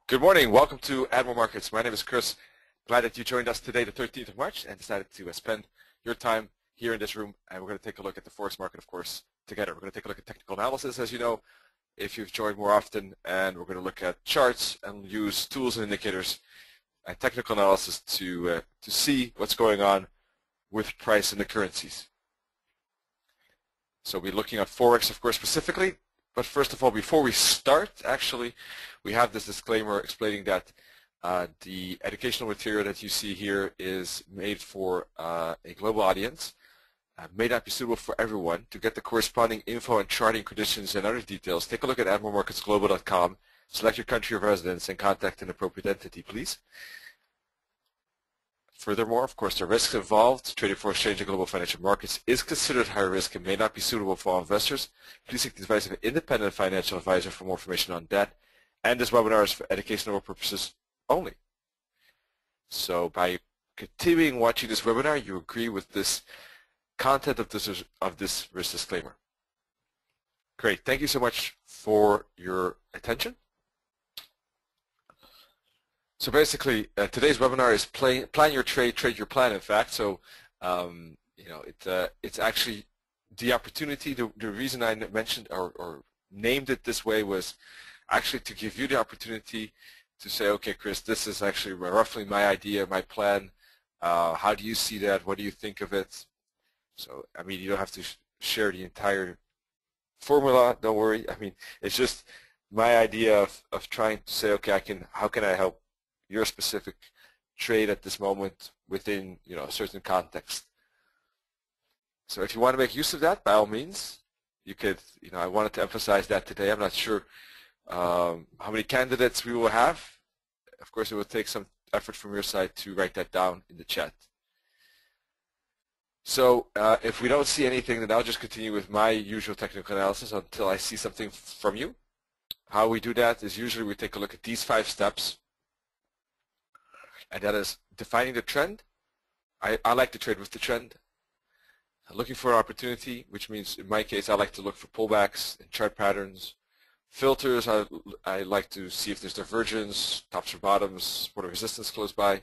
Good morning. Welcome to Admiral Markets. My name is Chris. Glad that you joined us today, the 13th of March, and decided to spend your time here in this room. And we're going to take a look at the forex market, of course, together. We're going to take a look at technical analysis, as you know, if you've joined more often. And we're going to look at charts and use tools and indicators and technical analysis to see what's going on with price in the currencies. So we'll be looking at forex, of course, specifically. But first of all, before we start, actually, we have this disclaimer explaining that the educational material that you see here is made for a global audience, may not be suitable for everyone. To get the corresponding info on charting conditions and other details, take a look at admiralmarketsglobal.com, select your country of residence, and contact an appropriate entity, please. Furthermore, of course, the risks involved trading for exchange and global financial markets is considered high risk and may not be suitable for all investors. Please seek the advice of an independent financial advisor for more information on that. And this webinar is for educational purposes only. So by continuing watching this webinar, you agree with this content of this risk disclaimer. Great. Thank you so much for your attention. So basically, today's webinar is plan your trade, trade your plan. In fact, so it's actually the opportunity. The reason I mentioned or named it this way was actually to give you the opportunity to say, okay, Chris, this is actually roughly my idea, my plan. How do you see that? What do you think of it? So I mean, you don't have to share the entire formula. Don't worry. I mean, it's just my idea of trying to say, okay, how can I help your specific trade at this moment within a certain context. So if you want to make use of that, by all means, you could. I wanted to emphasize that today. I'm not sure how many candidates we will have. Of course, it will take some effort from your side to write that down in the chat. So if we don't see anything, then I'll just continue with my usual technical analysis until I see something from you. How we do that is usually we take a look at these 5 steps. And that is defining the trend. I like to trade with the trend. Looking for an opportunity, which means in my case I like to look for pullbacks and chart patterns. Filters, I like to see if there's divergence, tops or bottoms, support or resistance close by.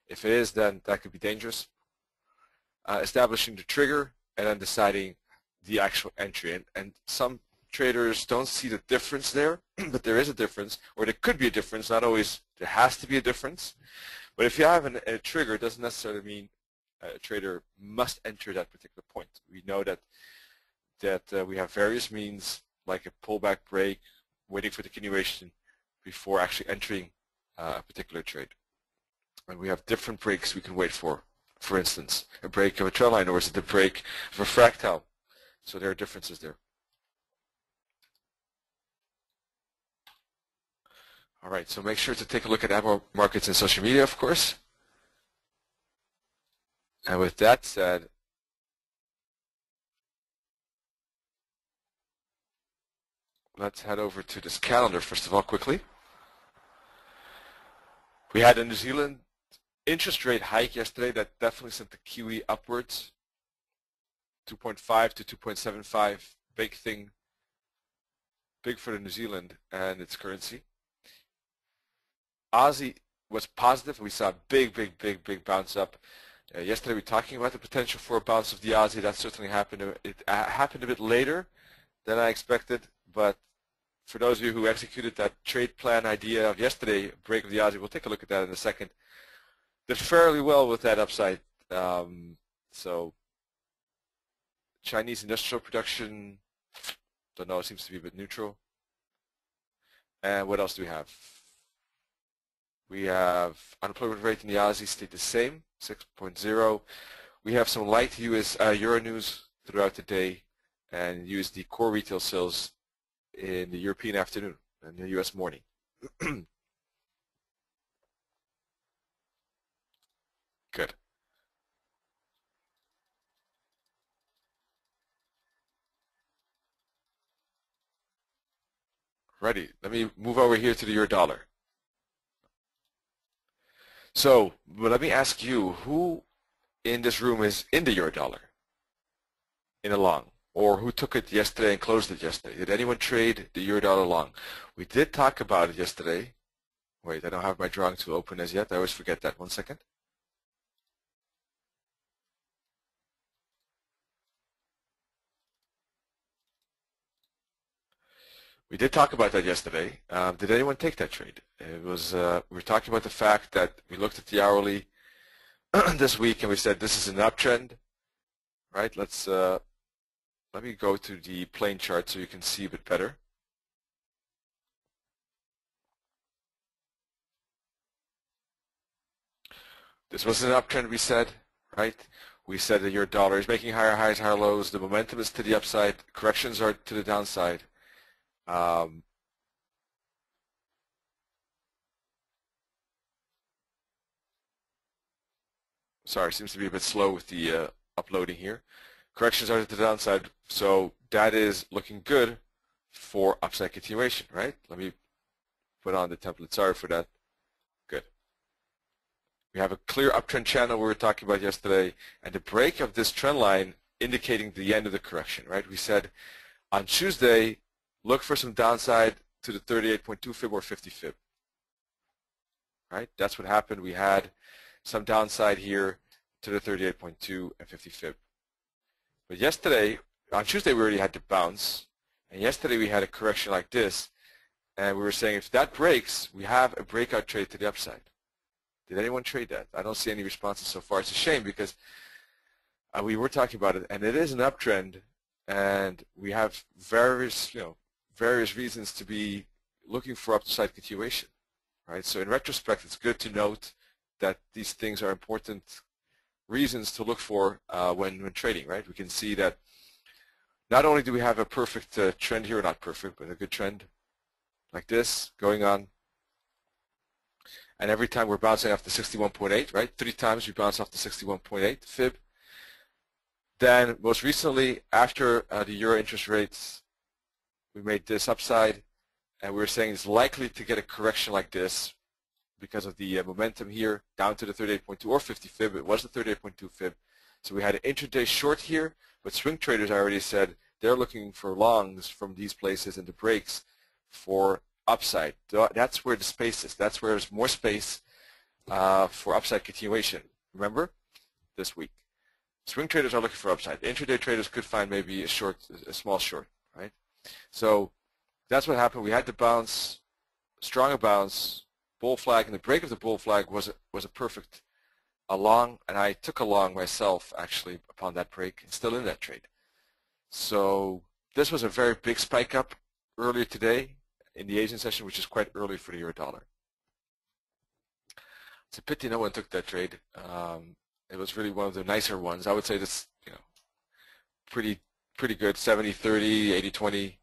If it is, then that could be dangerous. Establishing the trigger and then deciding the actual entry. And some traders don't see the difference there, but there is a difference, or there could be a difference. Not always there has to be a difference. But if you have a trigger, it doesn't necessarily mean a trader must enter that particular point. We know that we have various means, like a pullback break, waiting for the continuation before actually entering a particular trade. And we have different breaks we can wait for. For instance, a break of a trend line, or is it the break of a fractal? So there are differences there. All right, so make sure to take a look at Admiral Markets and social media, of course. And with that said, let's head over to this calendar, first of all, quickly. We had a New Zealand interest rate hike yesterday that definitely sent the Kiwi upwards, 2.5 to 2.75, big thing, big for the New Zealand and its currency. Aussie was positive. We saw a big bounce up. Yesterday we were talking about the potential for a bounce of the Aussie. That certainly happened. It happened a bit later than I expected, but for those of you who executed that trade plan idea of yesterday, break of the Aussie, we'll take a look at that in a second, did fairly well with that upside. So Chinese industrial production, don't know, it seems to be a bit neutral. And what else do we have? We have unemployment rate in the Aussie stayed the same, 6.0. We have some light Euro news throughout the day, and USD core retail sales in the European afternoon and the US morning. Good. Ready. Let me move over here to the Eurodollar. So let me ask you, who in this room is in the Eurodollar in a long? Or who took it yesterday and closed it yesterday? Did anyone trade the Eurodollar long? We did talk about it yesterday. Wait, I don't have my drawing tool open as yet. I always forget that. 1 second. We did talk about that yesterday. Did anyone take that trade? It was we were talking about the fact that we looked at the hourly this week and we said this is an uptrend, right? Let me go to the plain chart so you can see a bit better. This was an uptrend, we said, right? We said that your dollar is making higher highs, higher lows. The momentum is to the upside. Corrections are to the downside. Sorry, seems to be a bit slow with the uploading here. Corrections are to the downside, so that is looking good for upside continuation, right? Let me put on the template. Sorry for that. Good. We have a clear uptrend channel we were talking about yesterday, and the break of this trend line indicating the end of the correction, right? We said on Tuesday, look for some downside to the 38.2 fib or 50 fib, right? That's what happened. We had some downside here to the 38.2 and 50 fib. But yesterday, on Tuesday, we already had to bounce, and yesterday we had a correction like this, and we were saying if that breaks, we have a breakout trade to the upside. Did anyone trade that? I don't see any responses so far. It's a shame because we were talking about it, and it is an uptrend, and we have various reasons to be looking for upside continuation, right? So in retrospect, it's good to note that these things are important reasons to look for when trading, right? We can see that not only do we have a perfect trend here, not perfect, but a good trend like this going on, and every time we're bouncing off the 61.8, right? 3 times we bounce off the 61.8 fib. Then most recently, after the euro interest rates, we made this upside, and we were saying it's likely to get a correction like this because of the momentum here down to the 38.2 or 50 fib. It was the 38.2 fib. So we had an intraday short here, but swing traders, I already said, they're looking for longs from these places and the breaks for upside. That's where the space is. That's where there's more space for upside continuation. Remember, this week. Swing traders are looking for upside. Intraday traders could find maybe a small short, right? So that's what happened. We had to bounce, stronger bounce, bull flag, and the break of the bull flag was a perfect long, and I took a long myself actually upon that break, and still in that trade. So this was a very big spike up earlier today in the Asian session, which is quite early for the Eurodollar. It's a pity no one took that trade. It was really one of the nicer ones. I would say this, pretty good, 70-30, 80-20.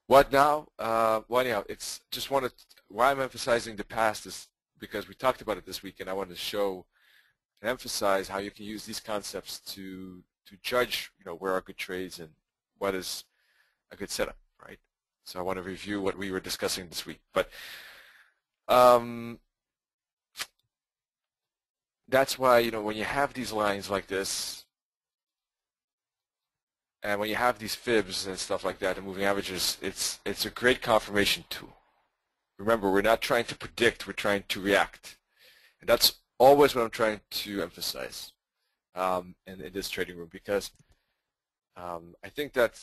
What now? Well, anyhow, it's just why I'm emphasizing the past is because we talked about it this week, and I wanted to show and emphasize how you can use these concepts to judge, where are good trades and what is a good setup, right? So I want to review what we were discussing this week. But that's why, when you have these lines like this, and when you have these fibs and stuff like that, and moving averages, it's a great confirmation tool. Remember, we're not trying to predict, we're trying to react. And that's always what I'm trying to emphasize in this trading room, because I think that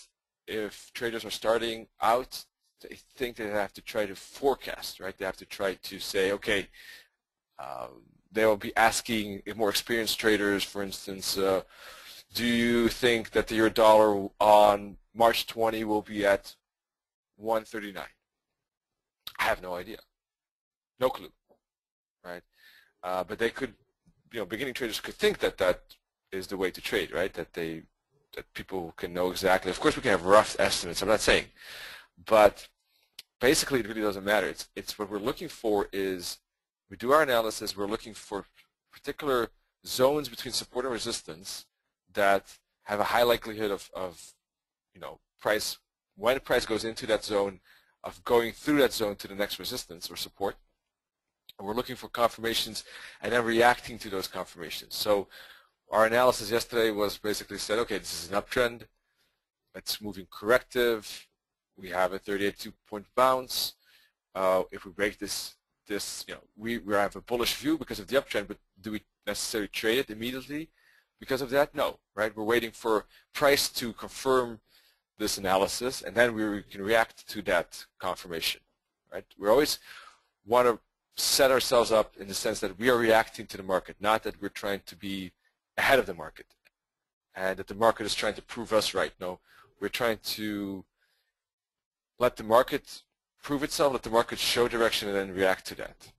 if traders are starting out, they think they have to try to forecast, right? They have to try to say, okay, they will be asking more experienced traders, for instance, do you think that the Eurodollar on March 20 will be at 139? I have no idea. No clue, right? But they could, beginning traders could think that that is the way to trade, right? That people can know exactly. Of course, we can have rough estimates. I'm not saying, but basically, it really doesn't matter. It's what we're looking for is we do our analysis. We're looking for particular zones between support and resistance that have a high likelihood of price, when price goes into that zone, of going through that zone to the next resistance or support. And we're looking for confirmations and then reacting to those confirmations. So our analysis yesterday was basically said, okay, this is an uptrend. It's moving corrective. We have a 38.2 point bounce. if we break this, we have a bullish view because of the uptrend, but do we necessarily trade it immediately because of that? No, right? We're waiting for price to confirm this analysis, and then we can react to that confirmation, right? We always want to set ourselves up in the sense that we are reacting to the market, not that we're trying to be ahead of the market and that the market is trying to prove us right. No, we're trying to let the market prove itself, let the market show direction, and then react to that.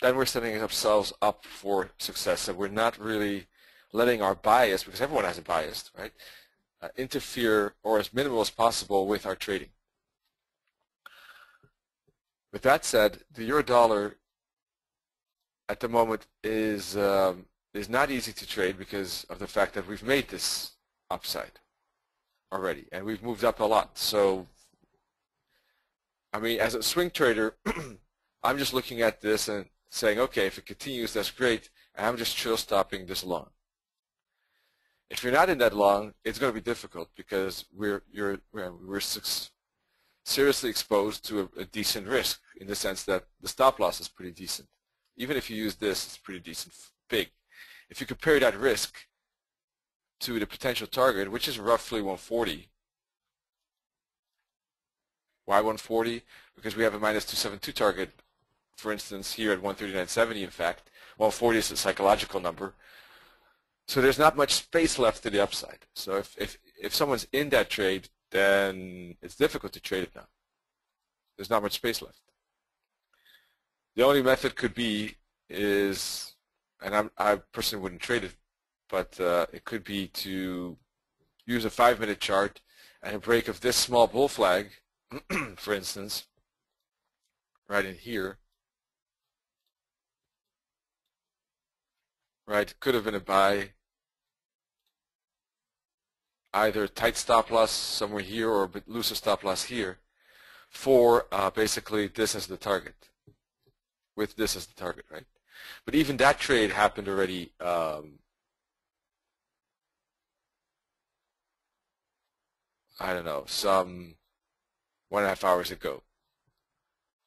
Then we're setting ourselves up for success, and we're not really letting our bias, because everyone has a bias, right, interfere or as minimal as possible with our trading. With that said, the Eurodollar at the moment is not easy to trade because of the fact that we've made this upside already, and we've moved up a lot. So, I mean, as a swing trader, I'm just looking at this and saying, okay, if it continues, that's great, and I'm just trail stopping this long. If you're not in that long, it's going to be difficult because we're seriously exposed to a decent risk in the sense that the stop loss is pretty decent. Even if you use this, it's pretty decent, big. If you compare that risk to the potential target, which is roughly 140. Why 140? Because we have a minus 272 target, for instance, here at 139.70, in fact. 140 is a psychological number. So there's not much space left to the upside. So if someone's in that trade, then it's difficult to trade it now. There's not much space left. The only method could be is, and I personally wouldn't trade it, but it could be to use a 5-minute chart and a break of this small bull flag, for instance, right in here, right, could have been a buy, either tight stop loss somewhere here or a bit looser stop loss here for basically this as the target, with this as the target, right? But even that trade happened already I don't know, some 1.5 hours ago.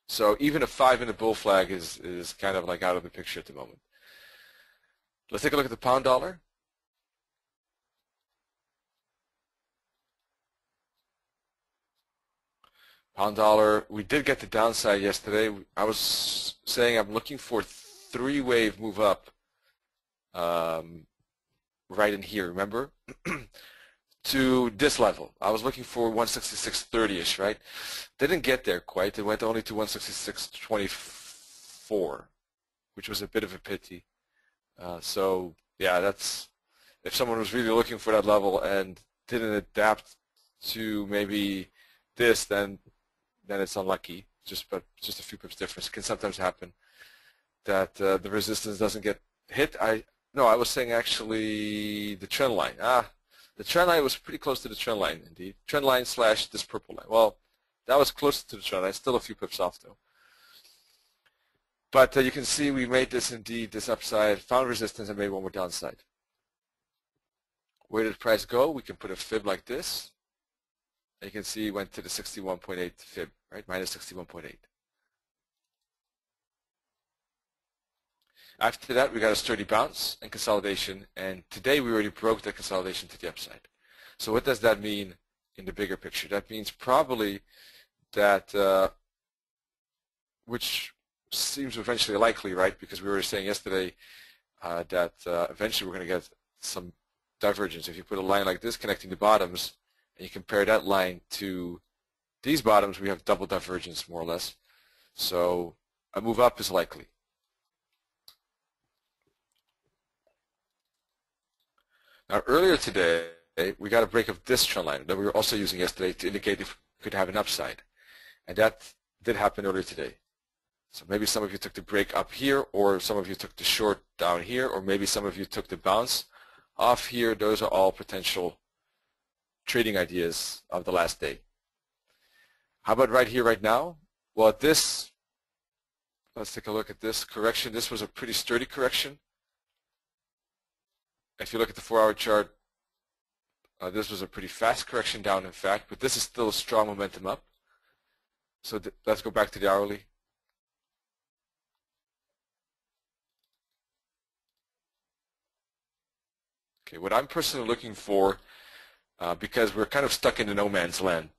So even a 5-minute bull flag is kind of like out of the picture at the moment. Let's take a look at the pound dollar. Pound dollar, we did get the downside yesterday. I was saying I'm looking for 3-wave move up right in here, remember? To this level. I was looking for 166.30-ish, right? Didn't get there quite. It went only to 166.24, which was a bit of a pity. So yeah, that's, if someone was really looking for that level and didn't adapt to maybe this, then it's unlucky. But just a few pips difference. It can sometimes happen that the resistance doesn't get hit. I was saying actually the trend line. The trend line was pretty close to the trend line, indeed. Trend line / this purple line. Well, that was close to the trend line. Still a few pips off, though. But you can see we made this, indeed, this upside, found resistance, and made one more downside. Where did the price go? We can put a fib like this. And you can see it went to the 61.8 fib, right? Minus 61.8. After that, we got a sturdy bounce and consolidation, and today we already broke that consolidation to the upside. So what does that mean in the bigger picture? That means probably that, which seems eventually likely, right? Because we were saying yesterday that eventually we're going to get some divergence. If you put a line like this connecting the bottoms, and you compare that line to these bottoms, we have double divergence, more or less. So a move up is likely. Now, earlier today, we got a break of this trend line that we were also using yesterday to indicate if we could have an upside. And that did happen earlier today. So maybe some of you took the break up here, or some of you took the short down here, or maybe some of you took the bounce off here. Those are all potential trading ideas of the last day. How about right here, right now? Well, let's take a look at this correction. This was a pretty sturdy correction. If you look at the 4-hour chart, this was a pretty fast correction down, in fact, but this is still a strong momentum up. So let's go back to the hourly. Okay, what I'm personally looking for, because we're kind of stuck in the no man's land.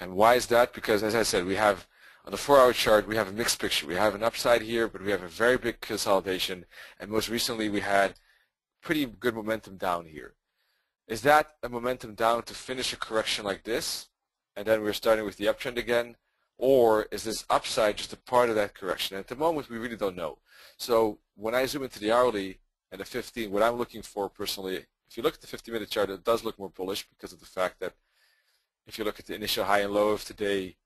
And why is that? Because as I said, we have on the 4-hour chart, we have a mixed picture. We have an upside here, but we have a very big consolidation. And most recently, we had pretty good momentum down here. Is that a momentum down to finish a correction like this, and then we're starting with the uptrend again? Or is this upside just a part of that correction? At the moment, we really don't know. So when I zoom into the hourly and the 15, what I'm looking for personally, if you look at the 50-minute chart, it does look more bullish because of the fact that if you look at the initial high and low of today,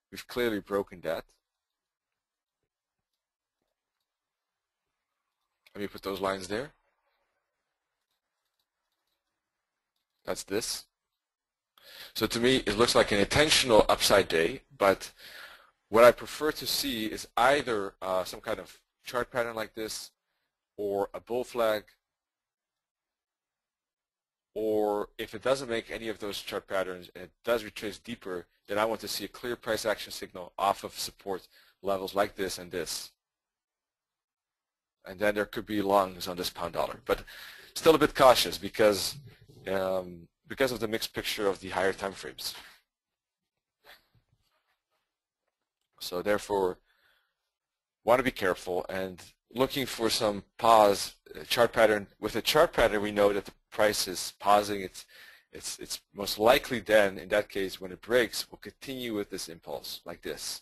we've clearly broken that. Let me put those lines there. That's this. So to me, it looks like an intentional upside day, but what I prefer to see is either some kind of chart pattern like this, or a bull flag, or if it doesn't make any of those chart patterns and it does retrace deeper, then I want to see a clear price action signal off of support levels like this and this. And then there could be longs on this pound dollar. But still a bit cautious because of the mixed picture of the higher time frames. So therefore, want to be careful and looking for some pause chart pattern. With a chart pattern, we know that the price is pausing. It's most likely then, in that case, when it breaks, we'll continue with this impulse like this.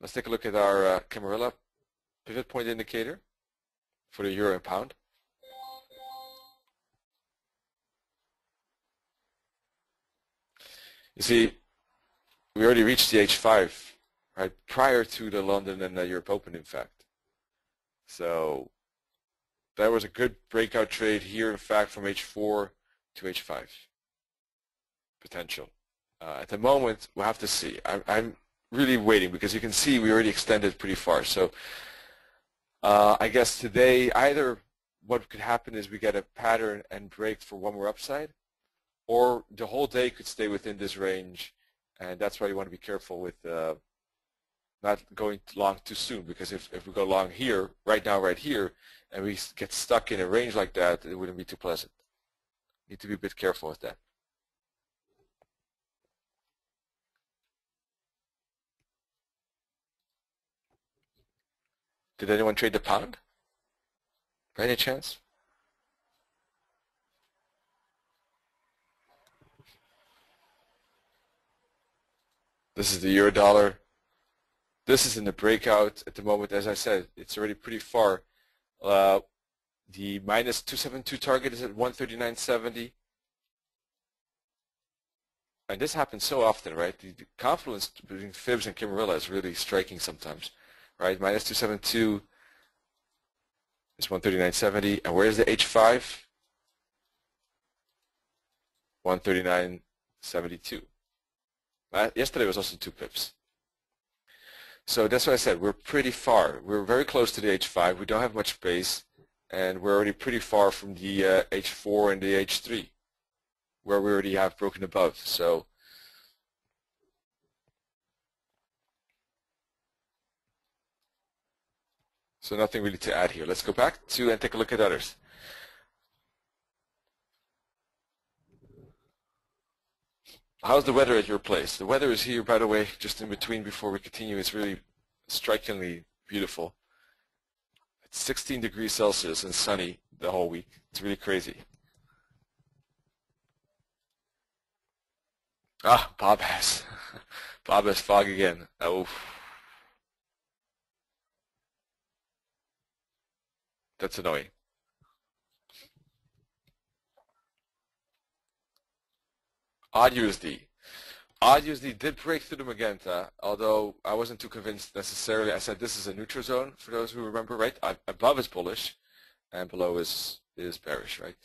Let's take a look at our Camarilla pivot point indicator for the euro and pound. You see, we already reached the H5, right, prior to the London and the Europe Open, in fact. So that was a good breakout trade here, in fact, from H4 to H5 potential. At the moment, we'll have to see. I'm really waiting because you can see we already extended pretty far. So I guess today, either what could happen is we get a pattern and break for one more upside, or the whole day could stay within this range, and that's why you want to be careful with not going long too soon, because if we go long here, right now, right here, and we get stuck in a range like that, it wouldn't be too pleasant. Need to be a bit careful with that. Did anyone trade the pound by any chance? This is the Eurodollar. This is in the breakout at the moment. As I said, it's already pretty far. The minus 272 target is at 139.70. And this happens so often, right? The confluence between fibs and Camarilla is really striking sometimes, right? Minus 272 is 139.70. And where's the H5? 139.72. Yesterday was also 2 pips. So that's why I said we're pretty far. We're very close to the H5. We don't have much space, and we're already pretty far from the H4 and the H3, where we already have broken above. So nothing really to add here. Let's go back to and take a look at others. How's the weather at your place? The weather is here, by the way, just in between before we continue. It's really strikingly beautiful. It's 16 degrees Celsius and sunny the whole week. It's really crazy. Ah, Bob has. Bob has fog again. Oh. That's annoying. Odd USD. Odd USD did break through the magenta, although I wasn't too convinced necessarily. I said this is a neutral zone, for those who remember, right? Above is bullish, and below is bearish, right?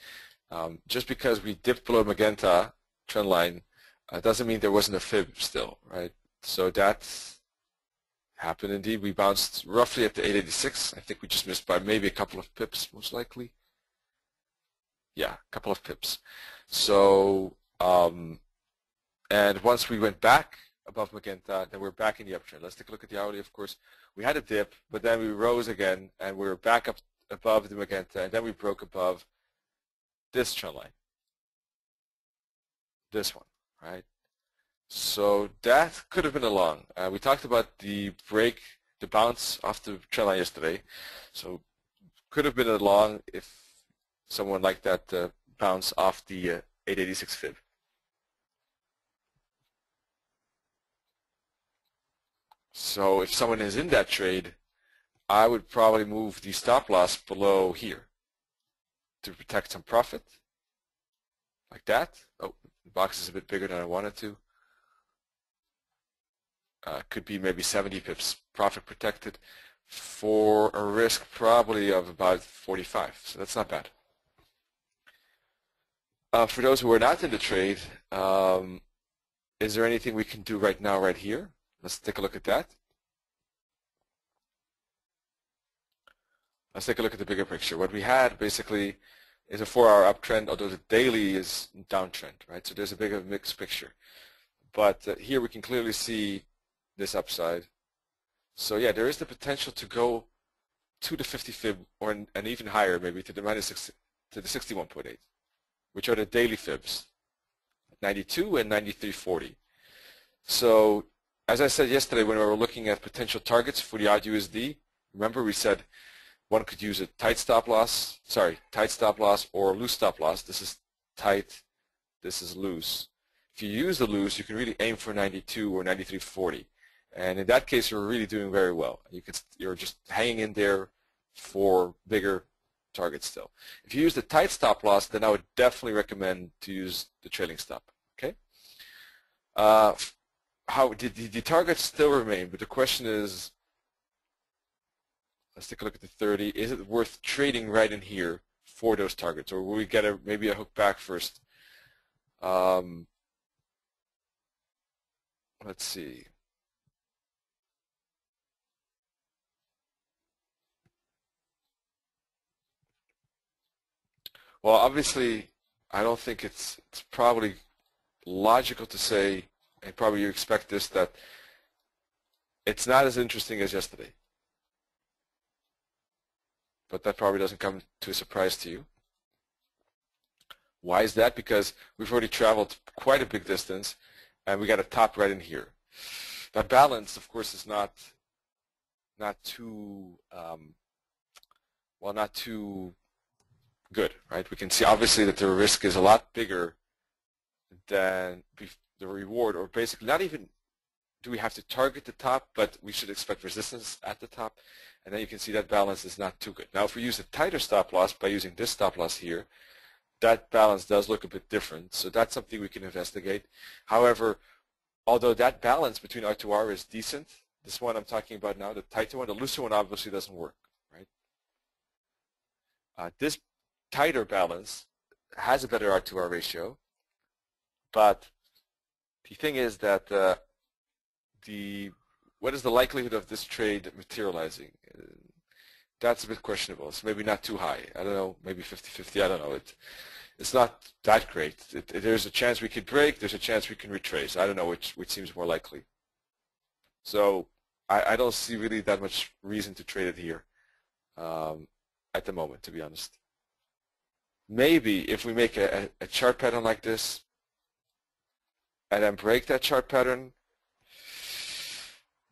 Just because we dipped below magenta trend line doesn't mean there wasn't a fib still, right? So that happened indeed. We bounced roughly at the 886. I think we just missed by maybe a couple of pips, most likely. yeah, a couple of pips. So, and once we went back above magenta, then we're back in the uptrend. Let's take a look at the hourly, of course. We had a dip, but then we rose again, and we were back up above the magenta, and then we broke above this trend line. This one, right? So that could have been a long. We talked about the break, the bounce off the trend line yesterday. So could have been a long if someone liked that bounce off the 886 fib. So if someone is in that trade, I would probably move the stop loss below here to protect some profit, like that. Oh, the box is a bit bigger than I wanted to. Could be maybe 70 pips profit protected for a risk probably of about 45. So that's not bad. For those who are not in the trade, is there anything we can do right now, right here? Let's take a look at that. Let's take a look at the bigger picture. What we had basically is a 4-hour uptrend, although the daily is downtrend, right? So there's a bit of a mixed picture. But here we can clearly see this upside. So yeah, there is the potential to go to the 50 fib or and even higher, maybe to the -6 to the 61.8, which are the daily fibs, 92 and 93.40. So as I said yesterday when we were looking at potential targets for the odd USD, remember we said one could use a tight stop loss or loose stop loss. This is tight, this is loose. If you use the loose, you can really aim for 92 or 93.40. And in that case, you're really doing very well. You're just hanging in there for bigger targets still. If you use the tight stop loss, then I would definitely recommend to use the trailing stop. Okay. How did the targets still remain? But the question is, let's take a look at the 30. Is it worth trading right in here for those targets, or will we get maybe a hook back first? Let's see. Well, obviously, I don't think it's probably logical to say, and probably you expect this, that it's not as interesting as yesterday. But that probably doesn't come to a surprise to you. Why is that? Because we've already traveled quite a big distance, and we got a top right in here. That balance, of course, is not too not too good, right? We can see obviously that the risk is a lot bigger than the reward, or basically not even do we have to target the top, but we should expect resistance at the top, and then you can see that balance is not too good. Now if we use a tighter stop loss by using this stop loss here, that balance does look a bit different, so that's something we can investigate. However, although that balance between R2R is decent, this one I'm talking about now, the tighter one, the looser one obviously doesn't work, right? This tighter balance has a better R2R ratio, but the thing is that what is the likelihood of this trade materializing? That's a bit questionable. It's maybe not too high. I don't know, maybe 50-50, I don't know. It's not that great. There's a chance we could break, there's a chance we can retrace. I don't know which seems more likely. So I don't see really that much reason to trade it here at the moment, to be honest. Maybe if we make a chart pattern like this and then break that chart pattern,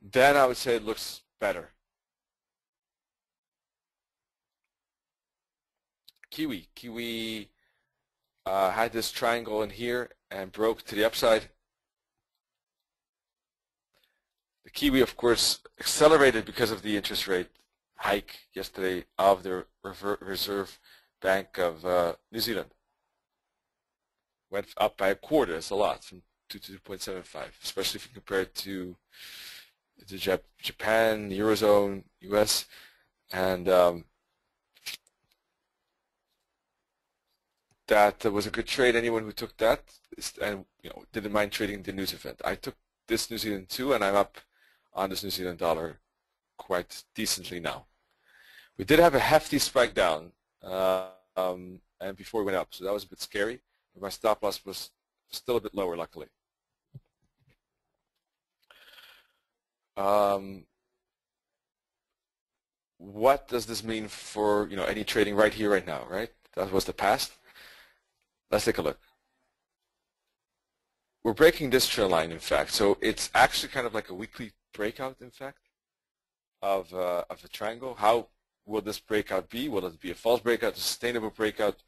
then I would say it looks better. Kiwi had this triangle in here and broke to the upside. The Kiwi, of course, accelerated because of the interest rate hike yesterday of the Reserve Bank of New Zealand. Went up by a quarter. That's a lot, from 2 to 2.75, especially if you compare it to the Japan, Eurozone, US, and that was a good trade. Anyone who took that and didn't mind trading the news event. I took this New Zealand too, and I'm up on this New Zealand dollar quite decently now. We did have a hefty spike down. and before it went up. So that was a bit scary. But my stop loss was still a bit lower, luckily. What does this mean for any trading right here, right now, right? That was the past. Let's take a look. We're breaking this trend line, in fact. So it's actually kind of like a weekly breakout, in fact, of a triangle. How will this breakout be? Will it be a false breakout, a sustainable breakout?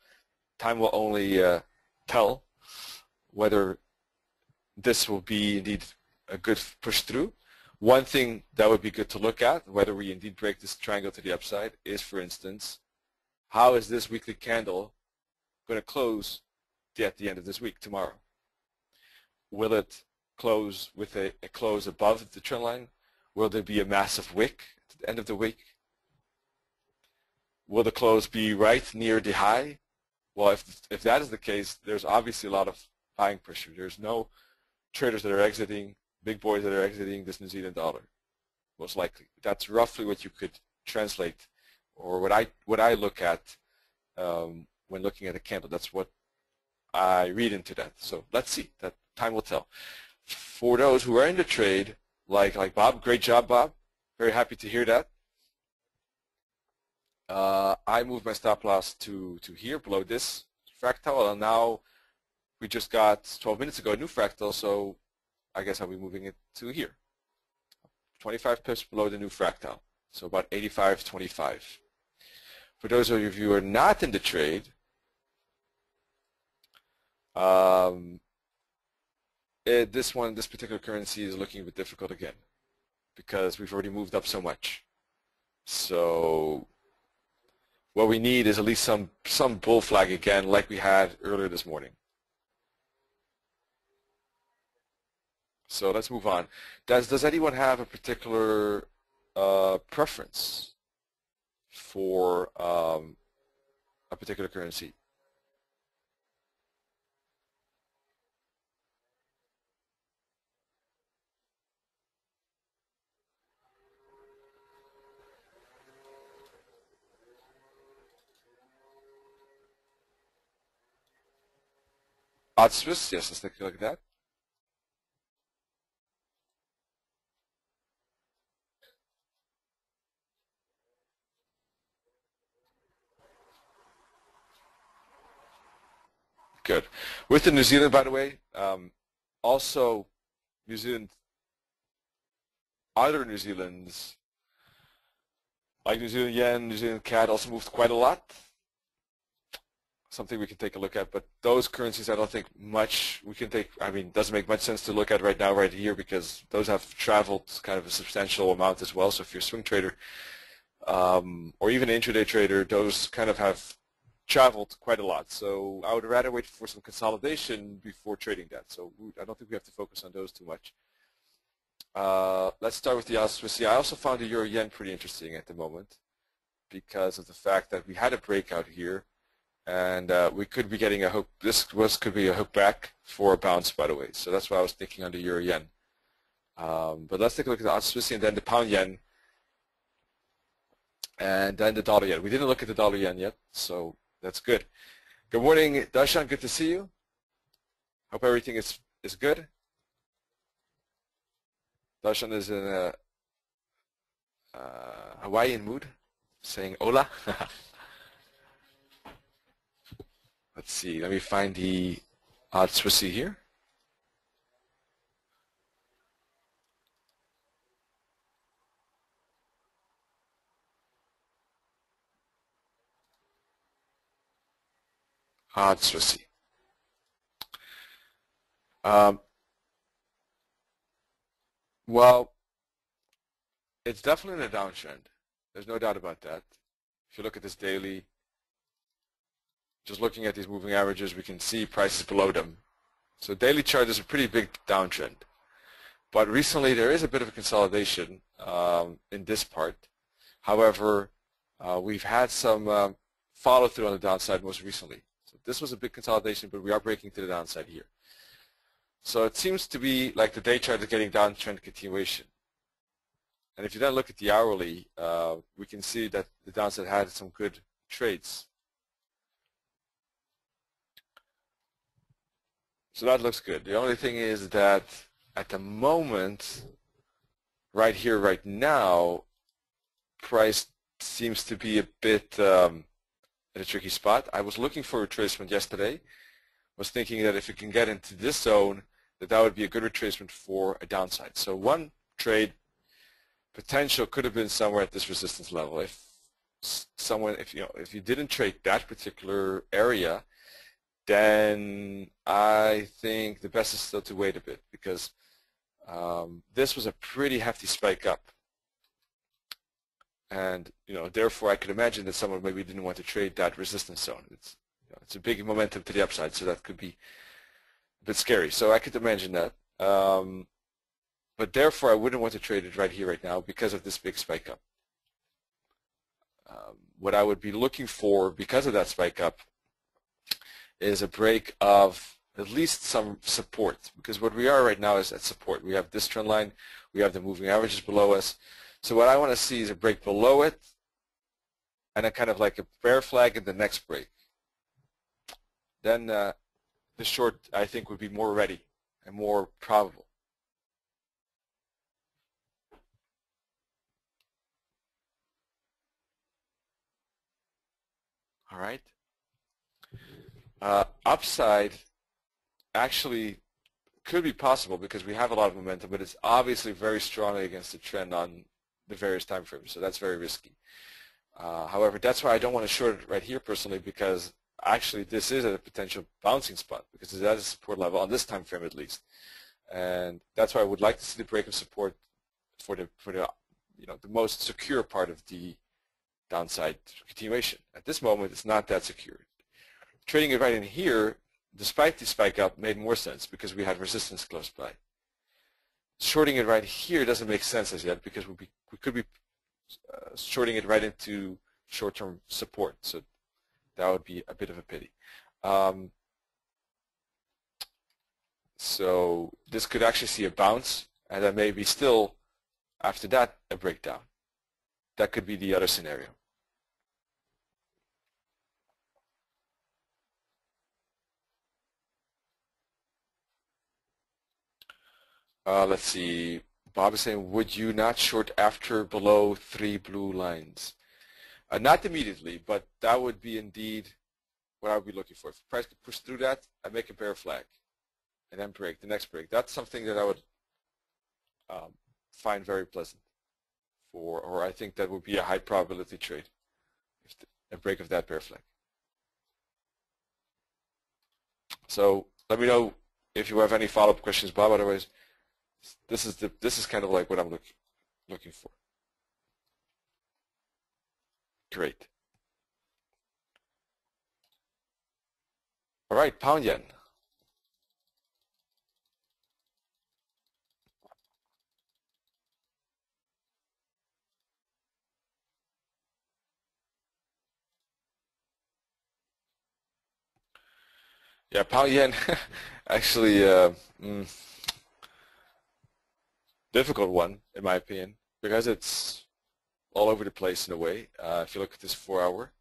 Time will only tell whether this will be indeed a good push through. One thing that would be good to look at, whether we indeed break this triangle to the upside, is, for instance, how is this weekly candle going to close at the end of this week, tomorrow? Will it close with a close above the trend line? Will there be a massive wick at the end of the week? Will the close be right near the high? Well, if that is the case, there's obviously a lot of buying pressure. There's no traders that are exiting, big boys that are exiting this New Zealand dollar, most likely. That's roughly what you could translate, or what I look at when looking at a candle. That's what I read into that. So let's see. That time will tell. For those who are in the trade, like Bob, great job, Bob. Very happy to hear that. I moved my stop loss to here, below this fractal, and now we just got 12 minutes ago a new fractal, so I guess I'll be moving it to here. 25 pips below the new fractal, so about 85.25. For those of you who are not in the trade, this particular currency is looking a bit difficult again because we've already moved up so much. So what we need is at least some bull flag again, like we had earlier this morning. So let's move on. Does anyone have a particular preference for a particular currency? Swiss, yes, let's take a look at that. Good. With the New Zealand, by the way, also New Zealand, other New Zealands, like New Zealand yen, New Zealand CAD also moved quite a lot. Something we can take a look at, but those currencies I don't think much we can take. I mean, it doesn't make much sense to look at right now, right here, because those have traveled kind of a substantial amount as well. So if you're a swing trader or even an intraday trader, those kind of have traveled quite a lot. So I would rather wait for some consolidation before trading that. So I don't think we have to focus on those too much. Let's start with the Aussie. I also found the Euro Yen pretty interesting at the moment because of the fact that we had a breakout here. And we could be getting a hook. Could be a hook back for a bounce, by the way. So that's why I was thinking on the Euro Yen. But let's take a look at the Aussie and then the Pound Yen, and then the Dollar Yen. We didn't look at the Dollar Yen yet, so that's good. Good morning, Darshan. Good to see you. Hope everything is good. Darshan is in a Hawaiian mood, saying "Hola." Let's see, let me find the odd Swissy here. Odd Swissy. Well, it's definitely in a downtrend. There's no doubt about that. If you look at this daily, just looking at these moving averages, we can see prices below them. So daily chart is a pretty big downtrend. But recently there is a bit of a consolidation in this part. However, we've had some follow-through on the downside most recently. So this was a big consolidation, but we are breaking to the downside here. So it seems to be like the day chart is getting downtrend continuation. And if you then look at the hourly, we can see that the downside had some good trades. So that looks good. The only thing is that at the moment, right here, right now, price seems to be a bit in a tricky spot. I was looking for retracement yesterday. Was thinking that if it can get into this zone, that would be a good retracement for a downside. So one trade potential could have been somewhere at this resistance level. If you didn't trade that particular area, then I think the best is still to wait a bit, because this was a pretty hefty spike up, and therefore I could imagine that someone maybe didn't want to trade that resistance zone. It's a big momentum to the upside, so that could be a bit scary. So I could imagine that. But therefore, I wouldn't want to trade it right here, right now, because of this big spike up. What I would be looking for, because of that spike up, is a break of at least some support. Because what we are right now is at support. We have this trend line. We have the moving averages below us. So what I want to see is a break below it, and a kind of like a bear flag in the next break. Then the short, I think, would be more ready and more probable. All right. Upside actually could be possible because we have a lot of momentum, but it's obviously very strongly against the trend on the various time frames, so that's very risky. However, that's why I don't want to short it right here personally, because actually this is at a potential bouncing spot, because it's at a support level on this time frame at least, and that's why I would like to see the break of support for the the most secure part of the downside continuation. At this moment, it's not that secure. Trading it right in here, despite the spike up, made more sense because we had resistance close by. Shorting it right here doesn't make sense as yet, because we could be shorting it right into short-term support. So that would be a bit of a pity. So this could actually see a bounce, and then maybe still, after that, a breakdown. That could be the other scenario. Let's see. Bob is saying, would you not short after below 3 blue lines? Not immediately, but that would be indeed what I would be looking for. If the price could push through that, I'd make a bear flag and then break, the next break. That's something that I would find very pleasant for, or I think that would be a high probability trade, a break of that bear flag. So let me know if you have any follow-up questions, Bob. Otherwise, this is kind of like what I'm looking for. Great. All right, pound yen. Yeah, pound yen actually difficult one in my opinion, because it's all over the place in a way. If you look at this 4-hour,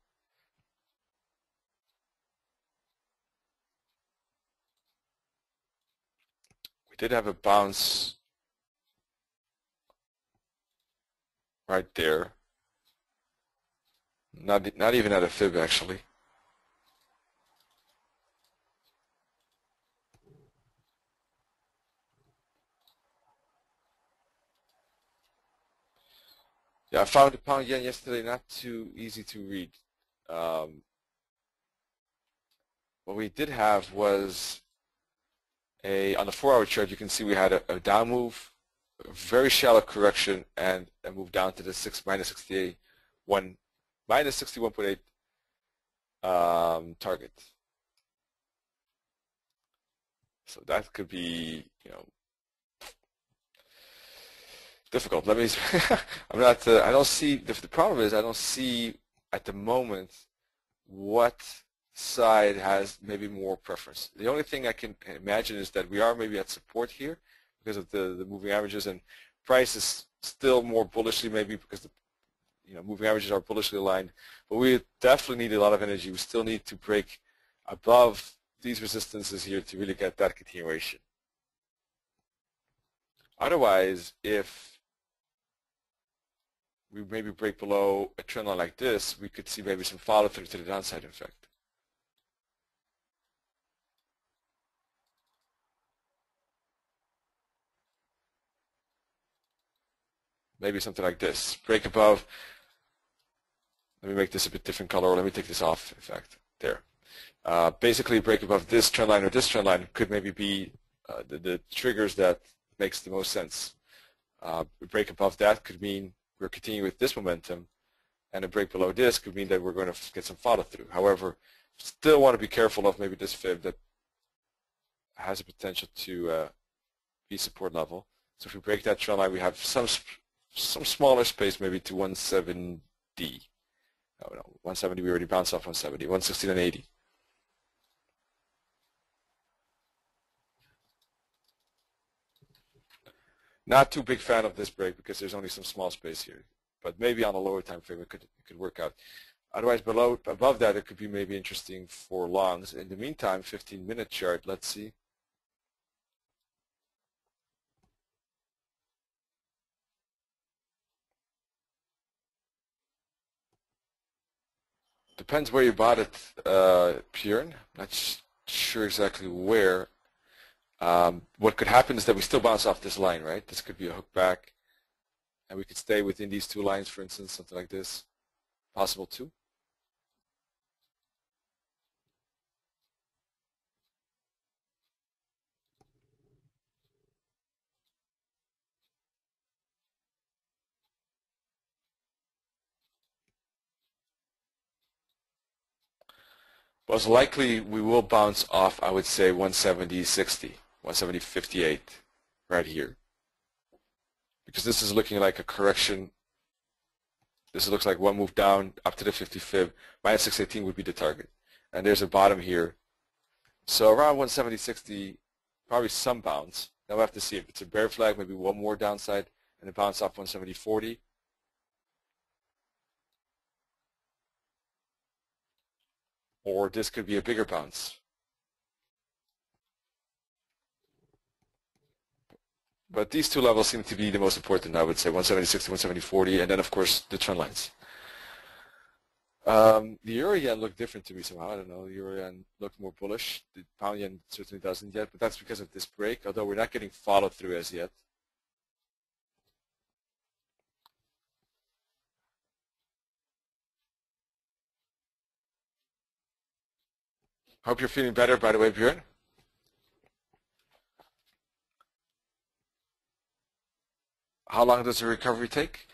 we did have a bounce right there. Not even at a fib actually. Yeah, I found the pound yen yesterday not too easy to read. What we did have was on the 4-hour chart, you can see we had a down move, a very shallow correction, and a move down to the minus 61.8 target. So that could be, difficult. Let me. I'm not. I don't see. The problem is I don't see at the moment what side has maybe more preference. The only thing I can imagine is that we are maybe at support here because of the moving averages, and price is still more bullishly maybe because the moving averages are bullishly aligned. But we definitely need a lot of energy. We still need to break above these resistances here to really get that continuation. Otherwise, if we maybe break below a trend line like this, we could see maybe some follow through to the downside, in fact. Maybe something like this. Break above. Let me make this a bit different color, or let me take this off, in fact. There. Basically, break above this trend line or this trend line could maybe be the triggers that makes the most sense. Break above that could mean we're continuing with this momentum, and a break below this could mean that we're going to get some follow through. However, still want to be careful of maybe this fib that has a potential to be support level. So if we break that trend line, we have some smaller space maybe to 170. Oh no, 170 we already bounced off 170, 116 and 80. Not too big fan of this break because there's only some small space here, but maybe on a lower time frame it could work out. Otherwise, above that, it could be maybe interesting for longs. In the meantime, 15-minute chart. Let's see. Depends where you bought it, Björn. Not sure exactly where. What could happen is that we still bounce off this line, right? This could be a hook back, and we could stay within these two lines, for instance, something like this. Possible too. Most likely we will bounce off, I would say, 170.60, 170.58 right here. Because this is looking like a correction. This looks like one move down up to the 50 fib. Minus 618 would be the target. And there's a bottom here. So around 170.60, probably some bounce. Now we'll have to see if it's a bear flag, maybe one more downside, and a bounce off 170.40. Or this could be a bigger bounce. But these two levels seem to be the most important, I would say, 170.60, 170.40, and then, of course, the trend lines. The Euro yen looked different to me somehow. I don't know. The Euro yen looked more bullish. The pound yen certainly doesn't yet, but that's because of this break, although we're not getting follow through as yet. Hope you're feeling better, by the way, Björn. How long does the recovery take?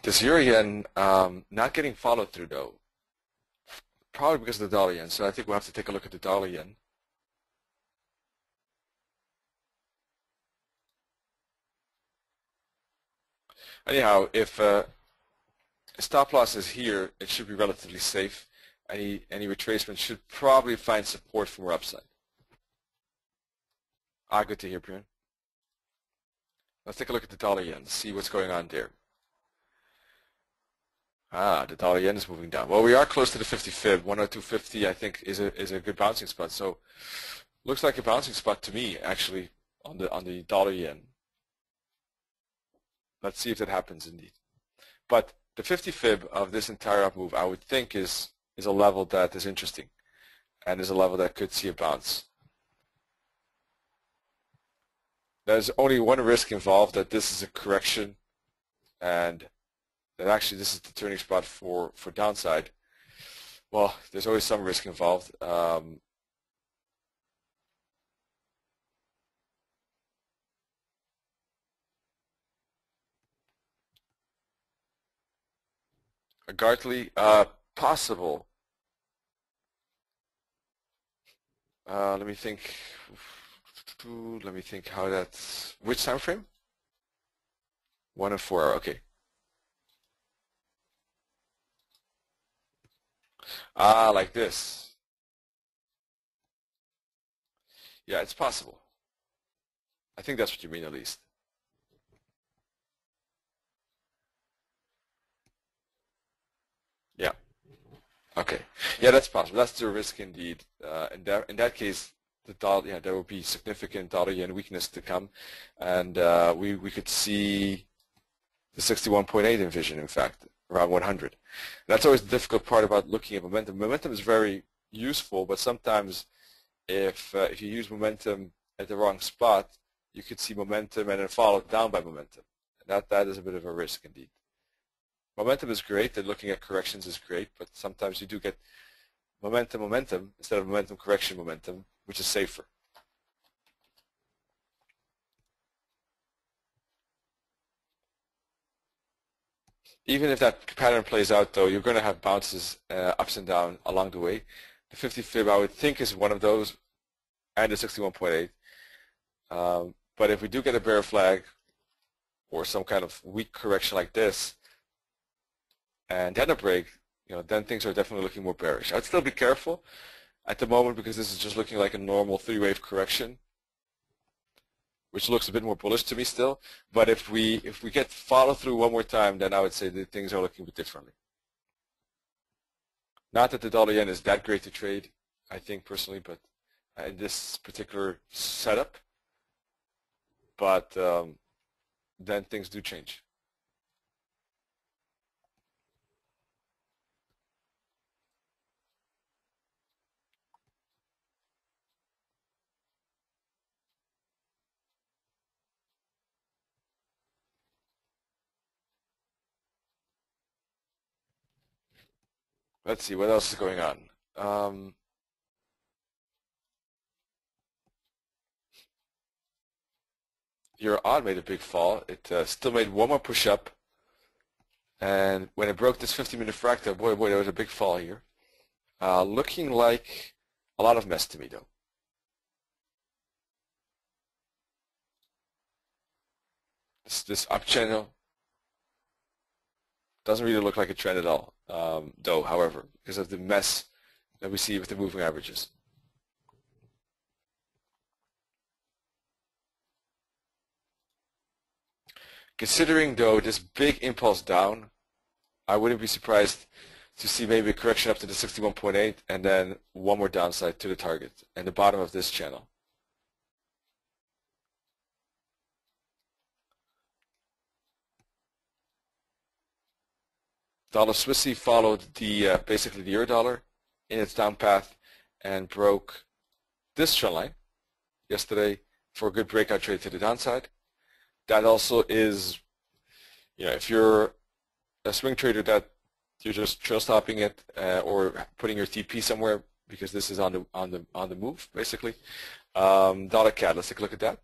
This Euro yen not getting followed through, though. Probably because of the dollar yen. So I think we'll have to take a look at the dollar yen. Anyhow, if stop loss is here, it should be relatively safe. Any retracement should probably find support from our upside. Good to hear, Björn. Let's take a look at the dollar yen, see what's going on there. The dollar yen is moving down. Well, we are close to the 50 fib. 102.50, I think, is a good bouncing spot. So, looks like a bouncing spot to me, actually, on the dollar yen. Let's see if that happens indeed. But the 50 fib of this entire up move, I would think, is a level that is interesting, and is a level that could see a bounce. There's only one risk involved, that this is a correction, and that actually this is the turning spot for downside. Well, there's always some risk involved. Gartley, possible. Let me think. Let me think how that's. Which time frame? 1 and 4 hour. Okay. Like this. Yeah, it's possible. I think that's what you mean, at least. Okay, yeah, that's possible. That's the risk indeed. In that case, the dollar, yeah, there will be significant dollar yen weakness to come, and we could see the 61.8 in vision, in fact, around 100. That's always the difficult part about looking at momentum. Momentum is very useful, but sometimes if you use momentum at the wrong spot, you could see momentum and then followed down by momentum. That is a bit of a risk indeed. Momentum is great, and looking at corrections is great, but sometimes you do get momentum instead of momentum correction momentum, which is safer. Even if that pattern plays out, though, you're going to have bounces ups and down along the way. The 50 fib, I would think, is one of those, and the 61.8. But if we do get a bear flag or some kind of weak correction like this, and then a break, then things are definitely looking more bearish. I'd still be careful at the moment because this is just looking like a normal three-wave correction, which looks a bit more bullish to me still. But if we get follow through one more time, then I would say that things are looking a bit differently. Not that the dollar yen is that great to trade, I think personally, but in this particular setup. But then things do change. Let's see, what else is going on? Your odd made a big fall. It still made one more push up. And when it broke this 50-minute fractal, boy, there was a big fall here. Looking like a lot of mess to me, though. This up channel doesn't really look like a trend at all, though, however, because of the mess that we see with the moving averages. Considering, though, this big impulse down, I wouldn't be surprised to see maybe a correction up to the 61.8 and then one more downside to the target and the bottom of this channel. Dollar Swissy followed the basically the Eurodollar in its down path and broke this trend line yesterday for a good breakout trade to the downside. That also is, if you're a swing trader that you're just trail stopping it or putting your TP somewhere because this is on the move basically. Dollar CAD, let's take a look at that.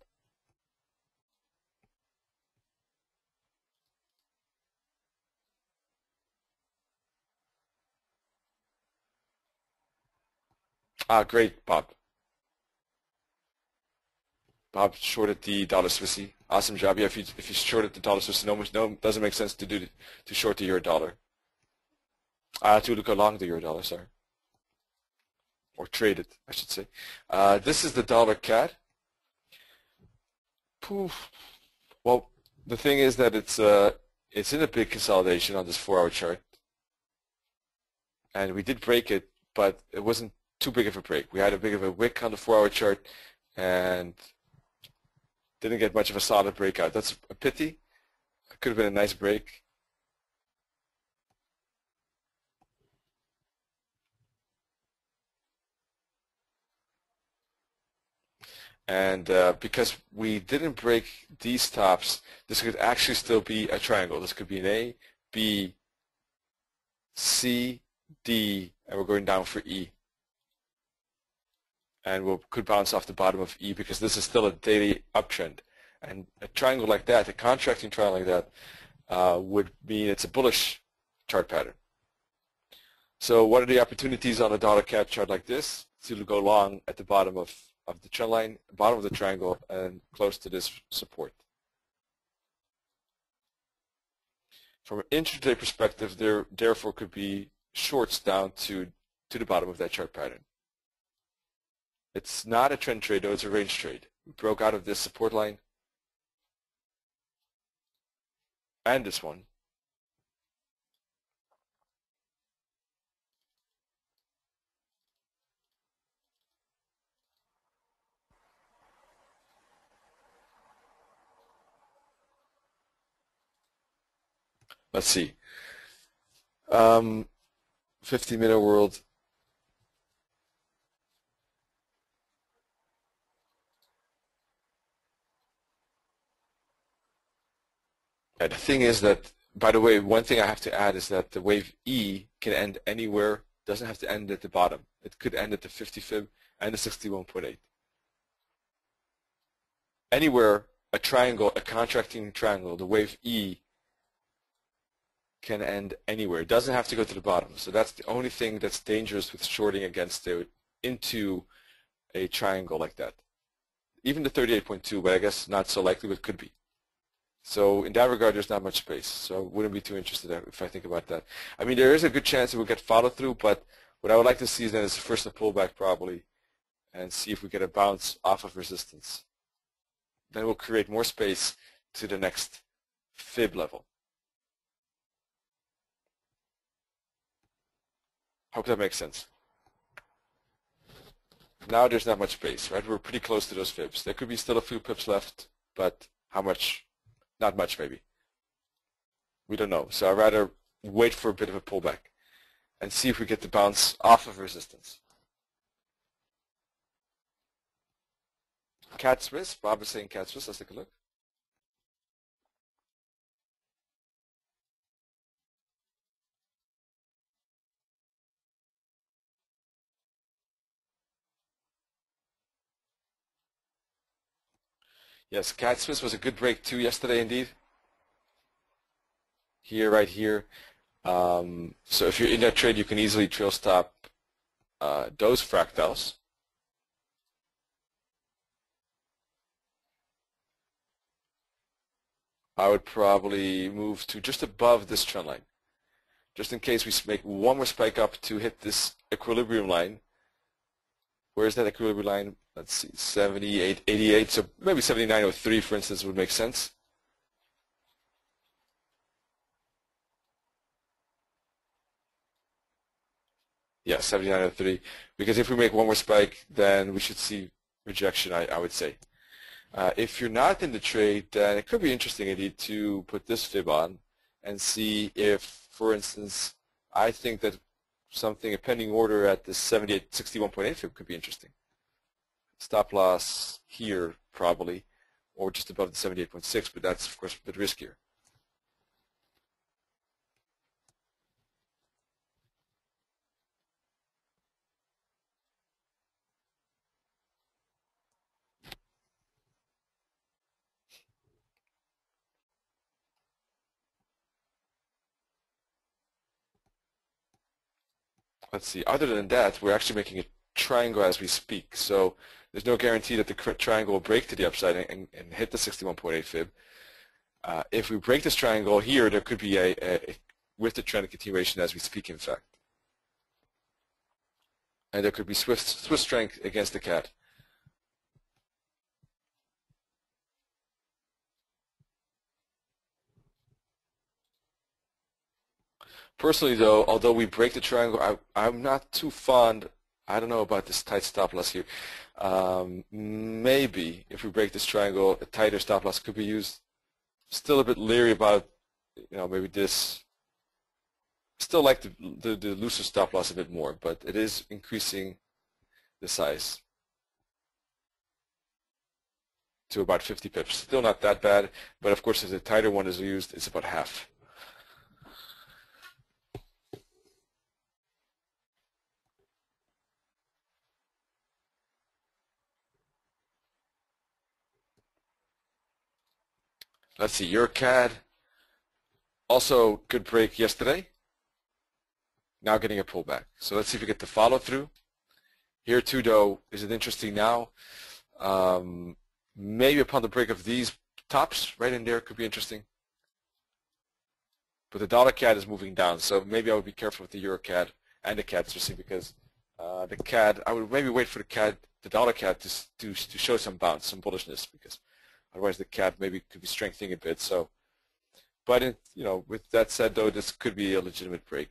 Great, Bob. Bob shorted the dollar Swissy. Awesome job. Yeah, if you shorted the dollar Swissy, no, doesn't make sense to short the euro dollar. To look along the euro dollar, sorry, or trade it, I should say. This is the dollar CAD. Poof. Well, the thing is that it's in a big consolidation on this 4-hour chart, and we did break it, but it wasn't too big of a break. We had a big of a wick on the 4-hour chart, and didn't get much of a solid breakout. That's a pity. It could have been a nice break. And because we didn't break these tops, this could actually still be a triangle. This could be an A, B, C, D, and we're going down for E. And we could bounce off the bottom of E because this is still a daily uptrend. And a triangle like that, a contracting triangle like that, would mean it's a bullish chart pattern. So what are the opportunities on a dollar CAD chart like this? To go long at the bottom of the trend line, bottom of the triangle, and close to this support. From an intraday perspective, there therefore could be shorts down to the bottom of that chart pattern. It's not a trend trade, though. It's a range trade. We broke out of this support line and this one. Let's see. 50-minute world. The thing is that, by the way, one thing I have to add is that the wave E can end anywhere. Doesn't have to end at the bottom. It could end at the 50 fib and the 61.8. Anywhere a triangle, a contracting triangle, the wave E can end anywhere. It doesn't have to go to the bottom. So that's the only thing that's dangerous with shorting against it into a triangle like that. Even the 38.2, but I guess not so likely, but could be. So in that regard, there's not much space. So I wouldn't be too interested if I think about that. I mean, there is a good chance it will get follow through, but what I would like to see then is first a pullback probably and see if we get a bounce off of resistance. Then we'll create more space to the next fib level. Hope that makes sense. Now there's not much space, right? We're pretty close to those fibs. There could be still a few pips left, but how much? Not much, maybe. We don't know. So I'd rather wait for a bit of a pullback and see if we get the bounce off of resistance. Cat Swiss, Bob is saying Cat Swiss. Let's take a look. Yes, Cat Swiss was a good break too yesterday indeed. Here, right here. So if you're in that trade, you can easily trail stop those fractals. I would probably move to just above this trend line, just in case we make one more spike up to hit this equilibrium line. Where's that equilibrium line? Let's see, 78, 88, so maybe 79.03 for instance would make sense. Yeah, 79.03, because if we make one more spike, then we should see rejection, I would say. If you're not in the trade, then it could be interesting indeed to put this fib on and see if, for instance, I think that something, a pending order at this 61.8 fib could be interesting. Stop loss here probably, or just above the 78.6, but that's of course a bit riskier. Let's see, other than that, we're actually making a triangle as we speak. So there's no guarantee that the triangle will break to the upside and hit the 61.8 fib. If we break this triangle here, there could be a with the trend continuation as we speak, in fact. And there could be swift strength against the cat. Personally, though, although we break the triangle, I'm not too fond. I don't know about this tight stop loss here. Maybe if we break this triangle, a tighter stop loss could be used. Still a bit leery about, maybe this. Still like the looser stop loss a bit more, but it is increasing the size to about 50 pips. Still not that bad, but of course, if the tighter one is used, it's about half. Let's see, EuroCAD, also good break yesterday. Now getting a pullback. So let's see if we get the follow through. Here too, though, is it interesting now? Maybe upon the break of these tops, right in there, could be interesting. But the dollar CAD is moving down, so maybe I would be careful with the EuroCAD and the CAD, especially because the CAD, I would maybe wait for the dollar CAD to show some bounce, some bullishness, because otherwise the CAD maybe could be strengthening a bit. So, but with that said, though, this could be a legitimate break.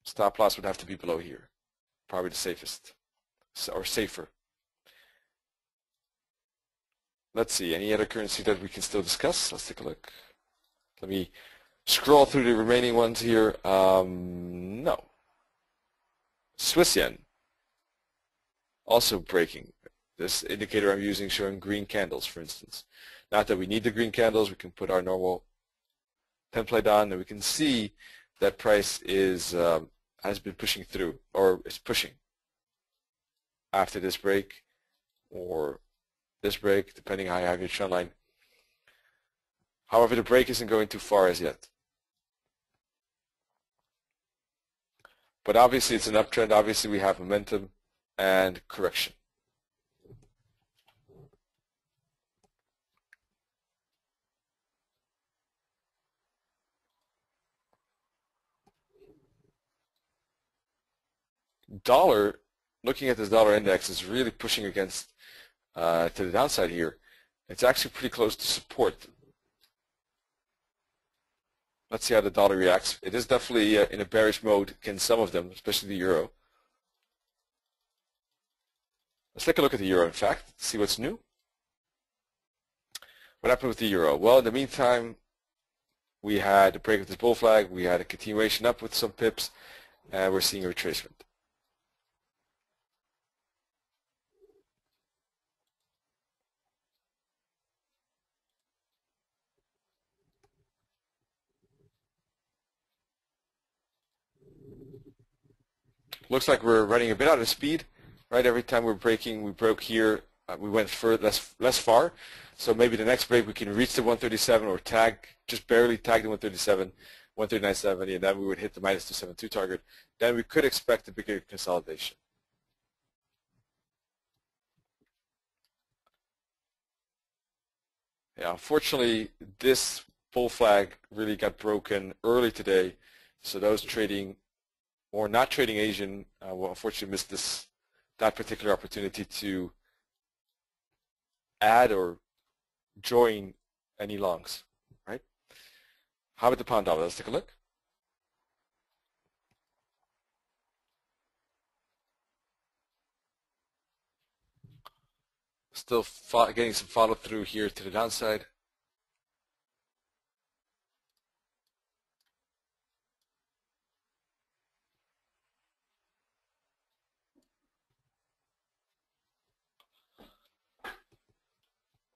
Stop loss would have to be below here, probably the safest, or safer. Let's see, any other currency that we can still discuss? Let's take a look. Let me scroll through the remaining ones here. No. Swiss yen, also breaking. This indicator I'm using showing green candles, for instance. Not that we need the green candles, we can put our normal template on, and we can see that price is has been pushing through, or is pushing after this break, or this break, depending how you have your trend line. However, the break isn't going too far as yet. But obviously it's an uptrend. Obviously we have momentum and correction. Dollar, looking at this dollar index, is really pushing against to the downside here. It's actually pretty close to support. Let's see how the dollar reacts. It is definitely in a bearish mode against some of them, especially the euro. Let's take a look at the euro, in fact, see what's new. What happened with the euro? Well, in the meantime, we had a break of this bull flag. We had a continuation up with some pips, and we're seeing a retracement. Looks like we're running a bit out of speed, right? Every time we're breaking, we broke here, we went less far. So maybe the next break we can reach the 137 or just barely tag the 137, 139.70, and then we would hit the minus 272 target. Then we could expect a bigger consolidation. Yeah, unfortunately, this bull flag really got broken early today, so those trading or not trading Asian will unfortunately miss that particular opportunity to add or join any longs, right? How about the pound dollar? Let's take a look. Still getting some follow through here to the downside.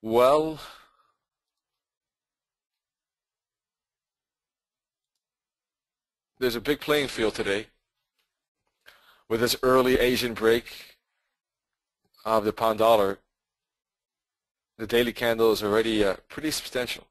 Well, there's a big playing field today with this early Asian break of the pound dollar. The daily candle is already pretty substantial.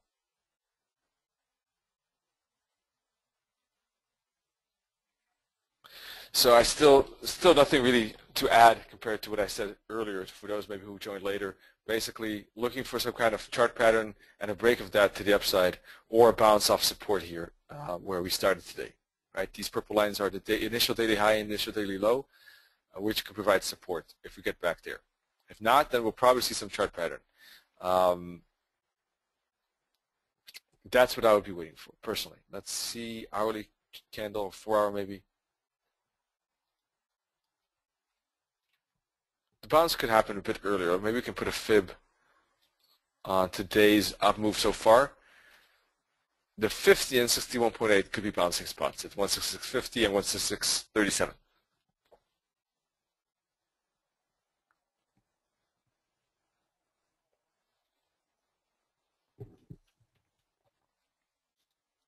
So I still nothing really to add compared to what I said earlier for those maybe who joined later. Basically looking for some kind of chart pattern and a break of that to the upside, or a bounce off support here where we started today. Right? These purple lines are the initial daily high and initial daily low, which could provide support if we get back there. If not, then we'll probably see some chart pattern. That's what I would be waiting for personally. Let's see hourly candle, 4 hour maybe. The bounce could happen a bit earlier. Maybe we can put a fib on today's up move so far. The 50 and 61.8 could be bouncing spots at 166.50 and 166.37.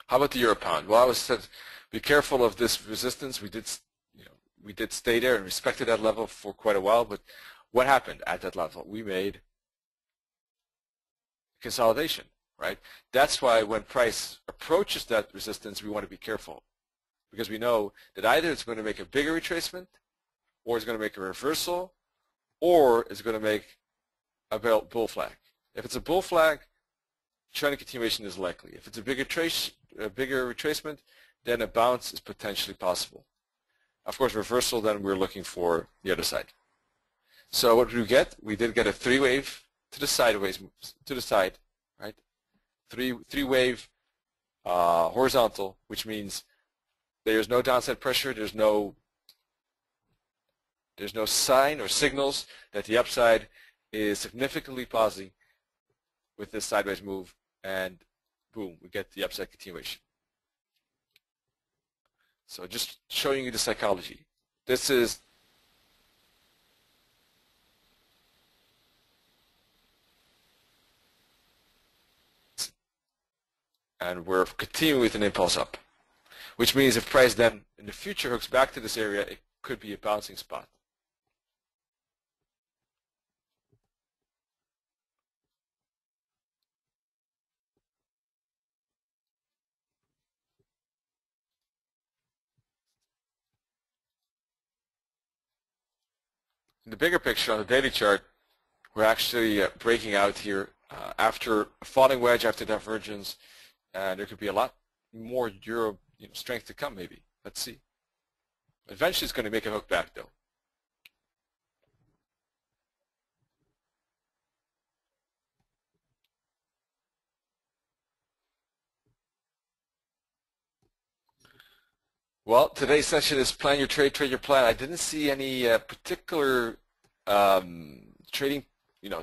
How about the euro pound? Well, I was said be careful of this resistance. We did stay there and respected that level for quite a while, but what happened at that level? We made consolidation, right? That's why when price approaches that resistance, we want to be careful, because we know that either it's going to make a bigger retracement, or it's going to make a reversal, or it's going to make a bull flag. If it's a bull flag, trend continuation is likely. If it's a bigger retracement, then a bounce is potentially possible. Of course, reversal, then we're looking for the other side. So what did we get? We did get a three wave to the sideways, to the side, right? Three wave horizontal, which means there's no downside pressure. There's no sign or signals that the upside is significantly positive with this sideways move, and boom, we get the upside continuation. So just showing you the psychology. This is and we're continuing with an impulse up, which means if price then in the future hooks back to this area, it could be a bouncing spot. In the bigger picture on the daily chart, we're actually breaking out here after a falling wedge, after divergence, and there could be a lot more euro strength to come maybe. Let's see. Eventually it's going to make a hook back though. Well, today's session is plan your trade, trade your plan. I didn't see any particular trading,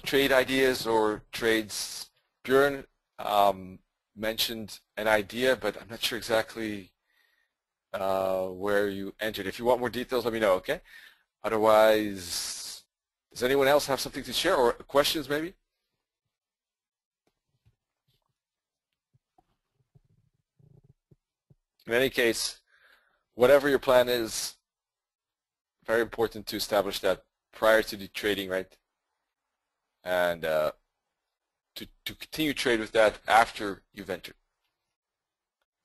trade ideas or trades. Björn mentioned an idea, but I'm not sure exactly where you entered. If you want more details, let me know, okay? Otherwise, does anyone else have something to share or questions maybe? In any case, whatever your plan is, very important to establish that prior to the trading, right? And to continue trade with that after you've entered.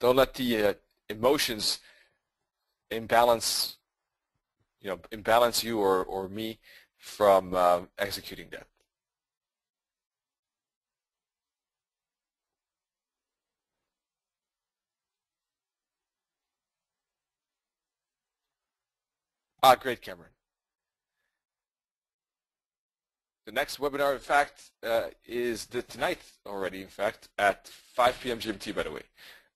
Don't let the emotions imbalance you or me from executing that. Great, Cameron. The next webinar, in fact, is tonight already, in fact, at 5 p.m. GMT, by the way.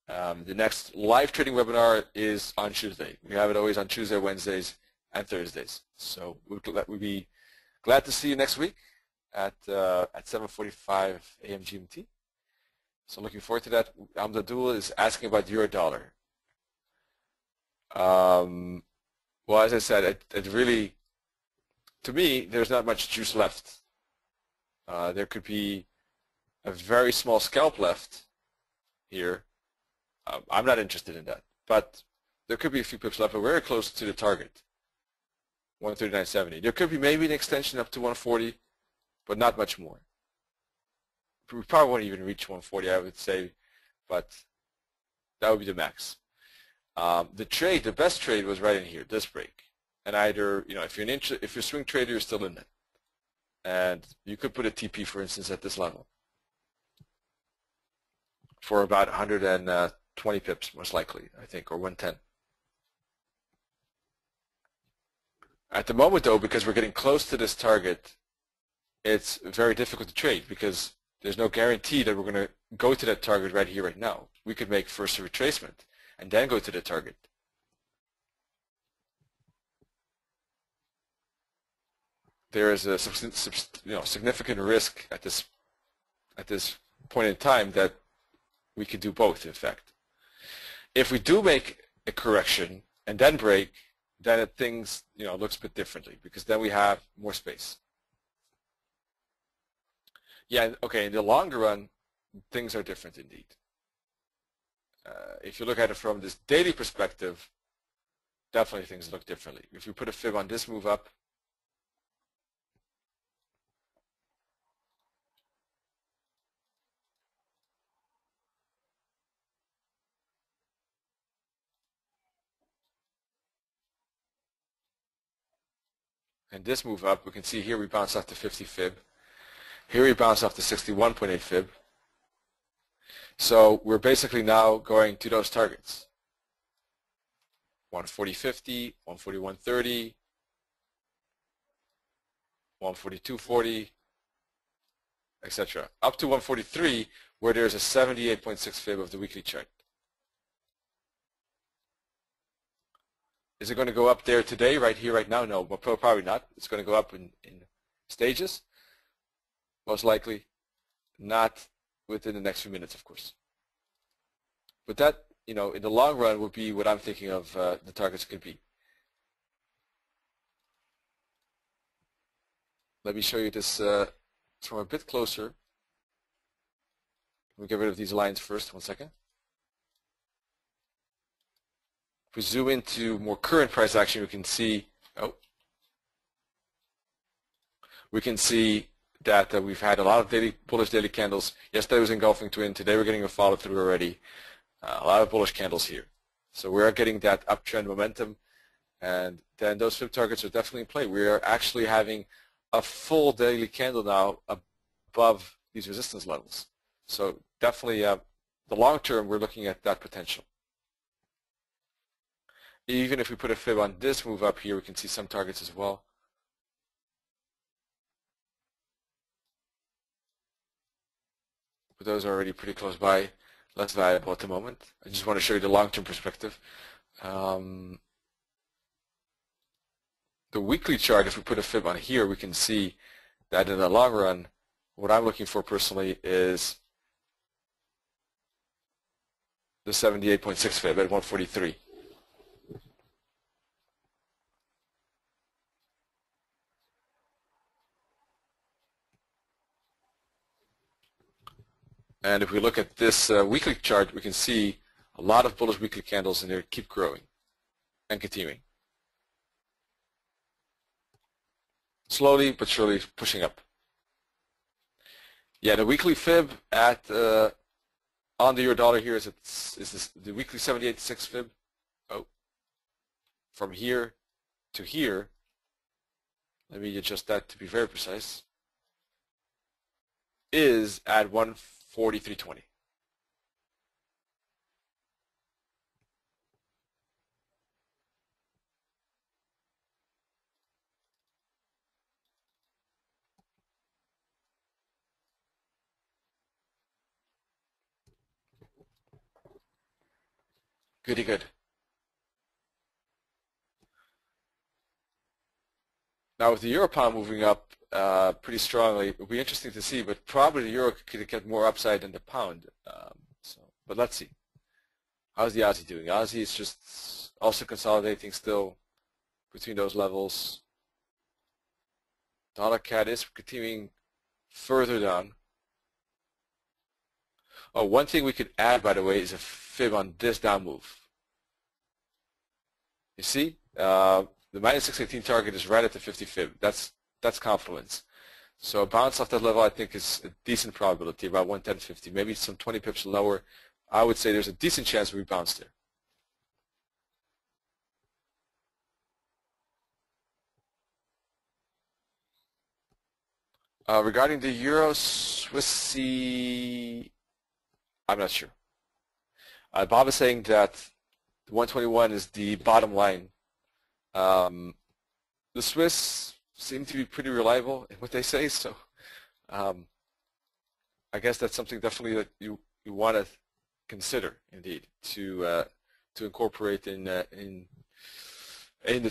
The next live trading webinar is on Tuesday. We have it always on Tuesday, Wednesdays, and Thursdays. So we'd be glad to see you next week at 7:45 a.m. GMT. So looking forward to that. Amdadul is asking about Eurodollar. Well, as I said, it really, to me, there's not much juice left. There could be a very small scalp left here. I'm not interested in that, but there could be a few pips left, but very close to the target, 139.70. There could be maybe an extension up to 140, but not much more. We probably won't even reach 140, I would say, but that would be the max. The best trade was right in here, this break. And either, if you're a swing trader, you're still in it. And you could put a TP, for instance, at this level for about 120 pips, most likely, I think, or 110. At the moment, though, because we're getting close to this target, it's very difficult to trade because there's no guarantee that we're going to go to that target right here, right now. We could make first a retracement and then go to the target. There is a significant risk at this point in time that we could do both, in fact. If we do make a correction and then break, then things looks a bit differently because then we have more space. Yeah, okay, in the longer run, things are different indeed. If you look at it from this daily perspective, definitely things look differently. If we put a fib on this move up, and this move up, we can see here we bounce off the 50 fib. Here we bounce off the 61.8 fib. So we're basically now going to those targets. 140.50, 141.30, 142.40, etc. Up to 143, where there's a 78.6 fib of the weekly chart. Is it going to go up there today, right here, right now? No, but probably not. It's going to go up in stages, most likely. Not within the next few minutes, of course. But that, in the long run would be what I'm thinking of the targets could be. Let me show you this from a bit closer. We'll get rid of these lines first, 1 second. If we zoom into more current price action, we can see, that we've had a lot of bullish daily candles. Yesterday was engulfing twin. Today we're getting a follow through already. A lot of bullish candles here. So we're getting that uptrend momentum, and then those flip targets are definitely in play. We are actually having a full daily candle now above these resistance levels. So definitely the long term, we're looking at that potential. Even if we put a fib on this move up here, we can see some targets as well. But those are already pretty close by, less valuable at the moment. I just want to show you the long-term perspective. The weekly chart, if we put a fib on here, we can see that in the long run, what I'm looking for personally is the 78.6 fib at 143. And if we look at this weekly chart, we can see a lot of bullish weekly candles, and they keep growing and continuing. Slowly but surely pushing up. Yeah, the weekly fib at on the Eurodollar here is the weekly 78.6 fib. From here to here. Let me adjust that to be very precise. Is at 143.20. Goody good. Now with the euro pound moving up pretty strongly, it'll be interesting to see, but probably the euro could get more upside than the pound. But let's see. How's the Aussie doing? Aussie is just also consolidating still between those levels. Dollar CAD is continuing further down. Oh, one thing we could add, by the way, is a fib on this down move. You see, the minus 618 target is right at the 50 fib. That's confluence. So a bounce off that level, I think, is a decent probability, about 110.50, maybe some 20 pips lower. I would say there's a decent chance we bounce there. Regarding the Euro Swissy, I'm not sure. Bob is saying that the 121 is the bottom line. The Swiss seem to be pretty reliable in what they say, so I guess that's something definitely that you want to consider, indeed, to incorporate in the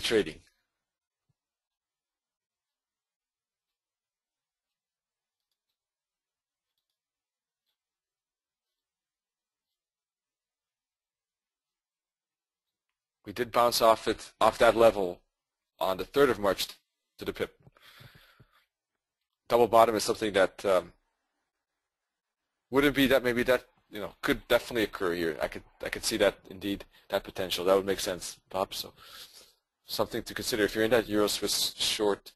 trading. We did bounce off that level on the 3rd of March to the pip. Double bottom is something that wouldn't be that, maybe that could definitely occur here. I could see that, indeed, that potential. That would make sense, Bob. So something to consider if you're in that Euro Swiss short,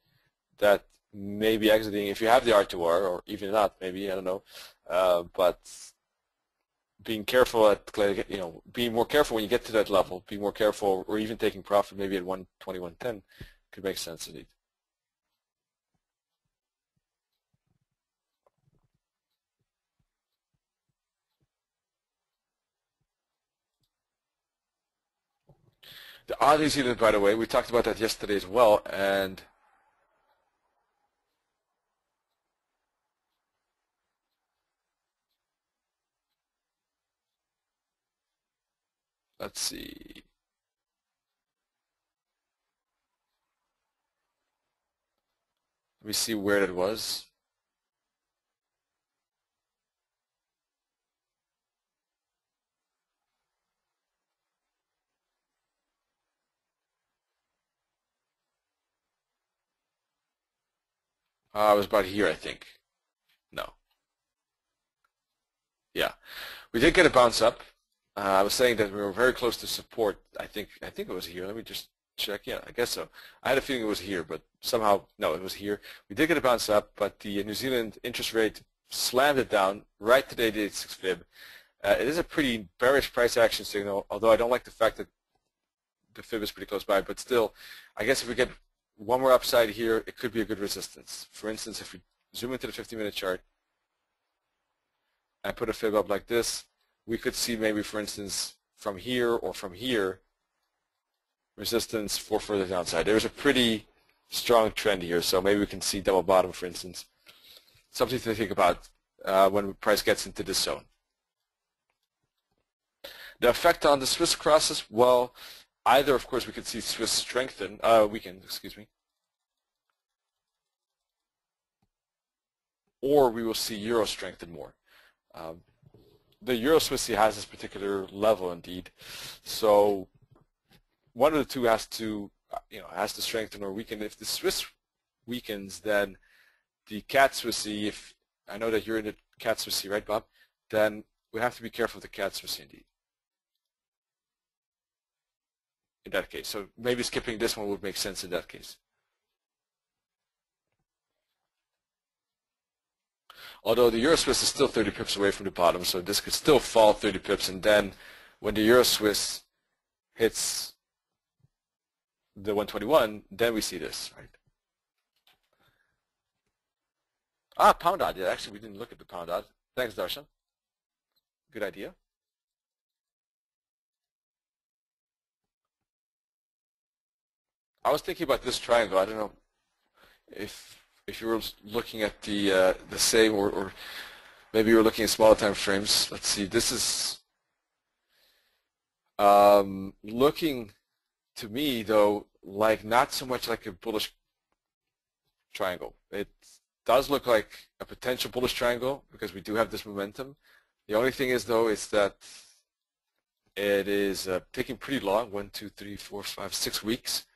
that maybe exiting if you have the R2R, or even not, maybe, I don't know, but being careful at, being more careful when you get to that level, be more careful, or even taking profit maybe at 121.10 could make sense, indeed. The Aussie New Zealand, by the way, we talked about that yesterday as well, and let's see. Let me see where it was. It was about here, I think. No. Yeah. We did get a bounce up. I was saying that we were very close to support. I think it was here. Let me just check. Yeah, I guess so. I had a feeling it was here, but somehow, no, it was here. We did get a bounce up, but the New Zealand interest rate slammed it down right to the 86 fib. It is a pretty bearish price action signal, although I don't like the fact that the fib is pretty close by, but still, I guess if we get one more upside here, it could be a good resistance. For instance, if we zoom into the 50-minute chart and put a fib up like this, we could see maybe, for instance, from here or from here, resistance for further downside. There's a pretty strong trend here, so maybe we can see double bottom, for instance. Something to think about when the price gets into this zone. The effect on the Swiss crosses, well, either, of course, we could see Swiss strengthen, weaken, excuse me, or we will see Euro strengthen more. The Euro Swissy has this particular level indeed, so one of the two has to, has to strengthen or weaken. If the Swiss weakens, then the CAD Swissy, if I know that you're in the CAD Swissy, right, Bob? Then we have to be careful of the CAD Swissy indeed. In that case, so maybe skipping this one would make sense in that case. Although the Euro Swiss is still 30 pips away from the bottom, so this could still fall 30 pips, and then when the Euro Swiss hits the 121, then we see this, right? Pound odd. Yeah, actually, we didn't look at the pound odd. Thanks, Darshan. Good idea. I was thinking about this triangle. I don't know if you were looking at the same, or maybe you were looking at smaller time frames. Let's see. This is looking to me, though, like not so much like a bullish triangle. It does look like a potential bullish triangle because we do have this momentum. The only thing is, though, is that it is taking pretty long, 1, 2, 3, 4, 5, 6 weeks.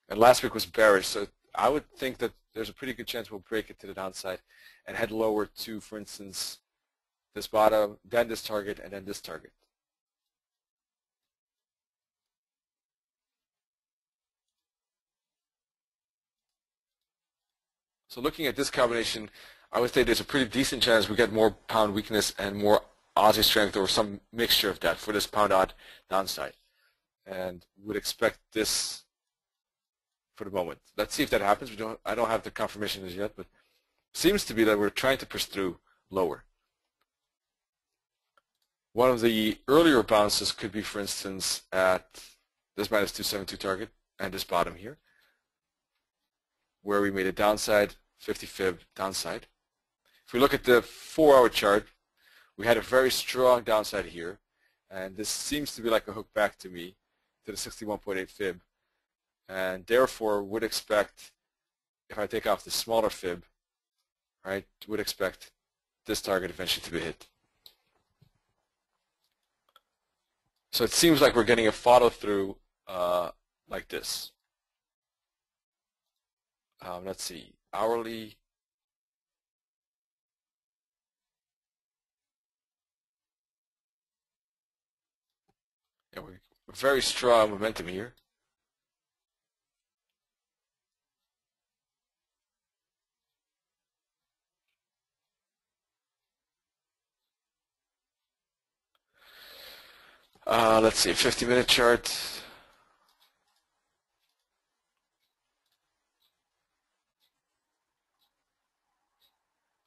And last week was bearish, so I would think that there's a pretty good chance we'll break it to the downside and head lower to, for instance, this bottom, then this target, and then this target. So looking at this combination, I would say there's a pretty decent chance we get more pound weakness and more Aussie strength, or some mixture of that for this pound odd downside. And would expect this for the moment. Let's see if that happens. I don't have the confirmation as yet, but seems to be that we're trying to push through lower. One of the earlier bounces could be, for instance, at this minus 272 target and this bottom here, where we made a downside, 50 fib downside. If we look at the 4-hour chart, we had a very strong downside here, and this seems to be like a hook back to me to the 61.8 fib. And therefore would expect, if I take off the smaller fib, right, would expect this target eventually to be hit. So it seems like we're getting a follow through like this. Let's see, hourly. Yeah, we're very strong momentum here. Let's see, 50-minute chart.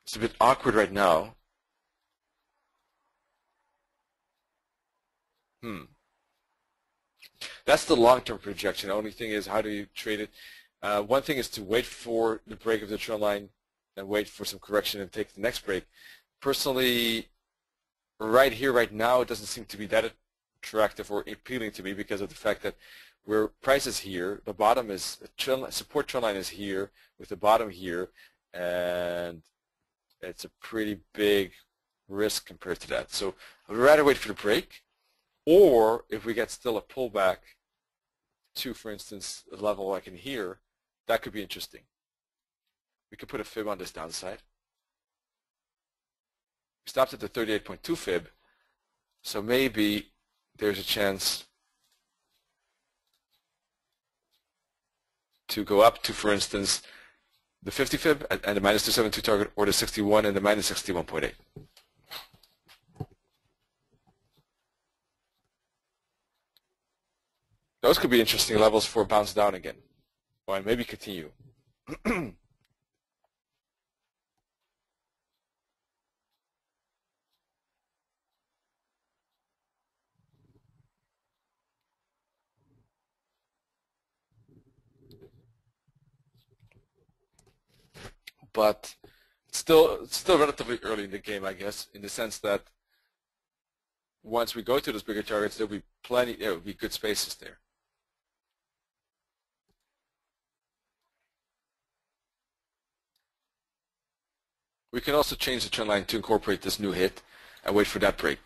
It's a bit awkward right now. That's the long-term projection. The only thing is, how do you trade it? One thing is to wait for the break of the trend line and wait for some correction and take the next break. Personally, right here, right now, it doesn't seem to be that attractive or appealing to me because of the fact that where price is here, the bottom is, support trend line is here with the bottom here, and it's a pretty big risk compared to that. So I'd rather wait for the break, or if we get still a pullback to, for instance, a level like in here, that could be interesting. we could put a fib on this downside. We stopped at the 38.2 fib, so maybe there's a chance to go up to, for instance, the 50 fib and the minus 272 target, or the 61 and the minus 61.8. Those could be interesting levels for a bounce down again, or maybe continue. But it's still relatively early in the game, I guess, in the sense that once we go to those bigger targets, there will be good spaces there. We can also change the trend line to incorporate this new hit and wait for that break.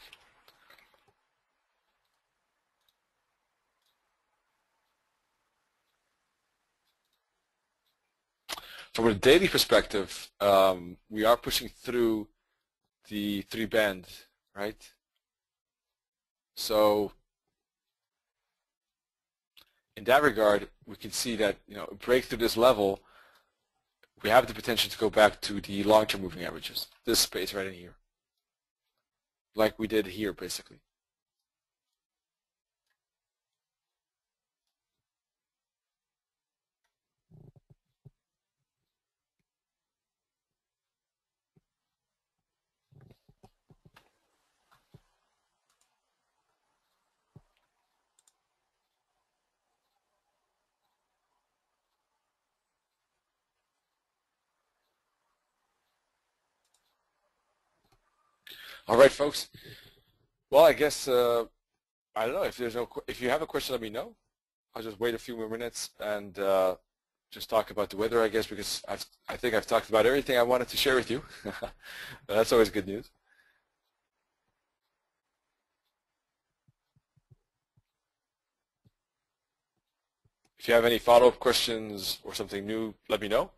From a daily perspective, we are pushing through the 3 band, right? So in that regard, we can see that, a break through this level, we have the potential to go back to the long-term moving averages, this space right in here, like we did here, basically. All right, folks. Well, I guess I don't know if you have a question, let me know. I'll just wait a few more minutes and just talk about the weather, I guess, because I think I've talked about everything I wanted to share with you. That's always good news. If you have any follow-up questions or something new, let me know.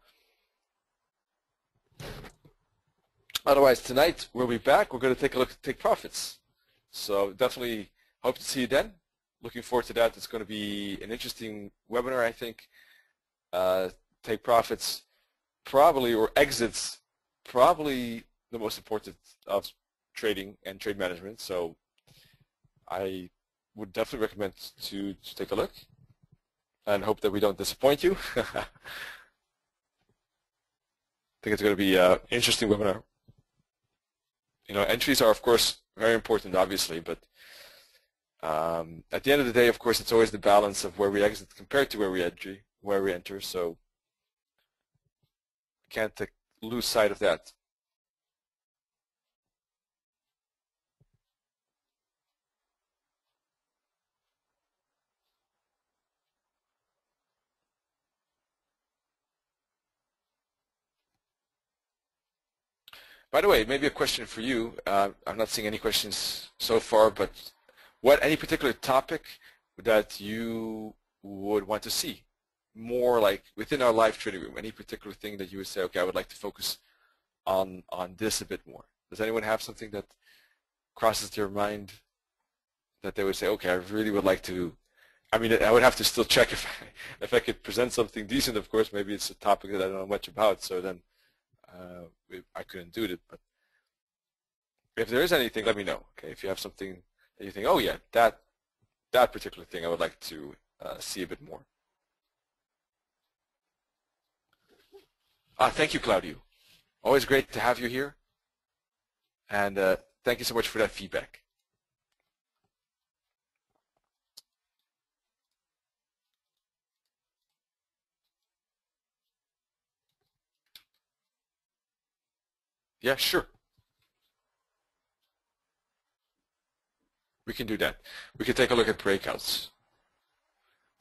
Otherwise, tonight we'll be back. We're going to take a look at take profits. So definitely hope to see you then. Looking forward to that. It's going to be an interesting webinar, I think. Take profits, probably, or exits, probably the most important of trading and trade management. So I would definitely recommend to take a look and hope that we don't disappoint you. I think it's going to be an interesting webinar. Entries are, of course, very important, obviously, but at the end of the day, of course, it's always the balance of where we exit compared to where we enter, so can't lose sight of that. By the way, maybe a question for you. I'm not seeing any questions so far, but any particular topic that you would want to see more, like within our live trading room? Any particular thing that you would say, okay, I would like to focus on this a bit more? Does anyone have something that crosses their mind that they would say, okay, I really would like to? I mean, I would have to still check if I could present something decent. Of course, maybe it's a topic that I don't know much about, so then I couldn't do it. But if there is anything, let me know. Okay, if you have something that you think, oh yeah, that particular thing I would like to see a bit more. Thank you, Claudio. Always great to have you here, and thank you so much for that feedback. Yeah, sure. We can do that. We can take a look at breakouts.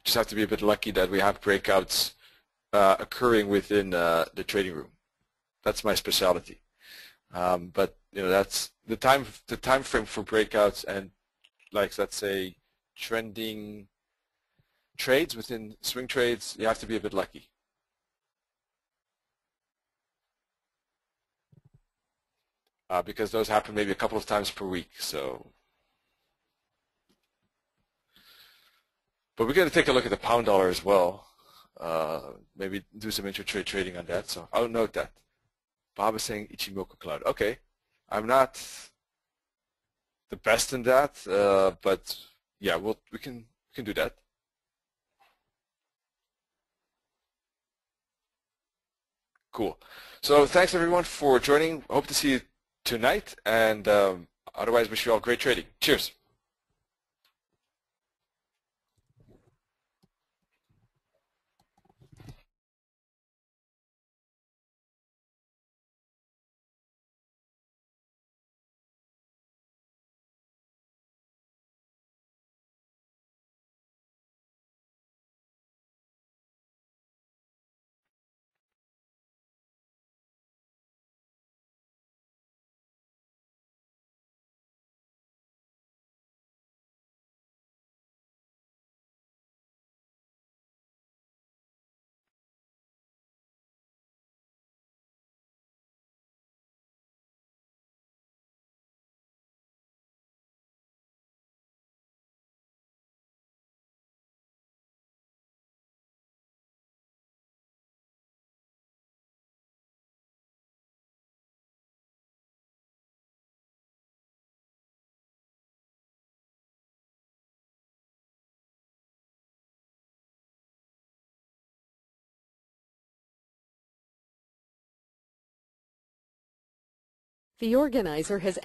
Just have to be a bit lucky that we have breakouts occurring within the trading room. That's my specialty. But that's the time frame for breakouts, and like, let's say, trending trades within swing trades. You have to be a bit lucky. because those happen maybe a couple of times per week. So, but we're going to take a look at the pound dollar as well. Maybe do some intratrade trading on that. So I'll note that. Bob is saying Ichimoku Cloud. Okay, I'm not the best in that, but yeah, we can do that. Cool. So thanks everyone for joining. Hope to see you tonight, and otherwise wish you all great trading. Cheers. The organizer has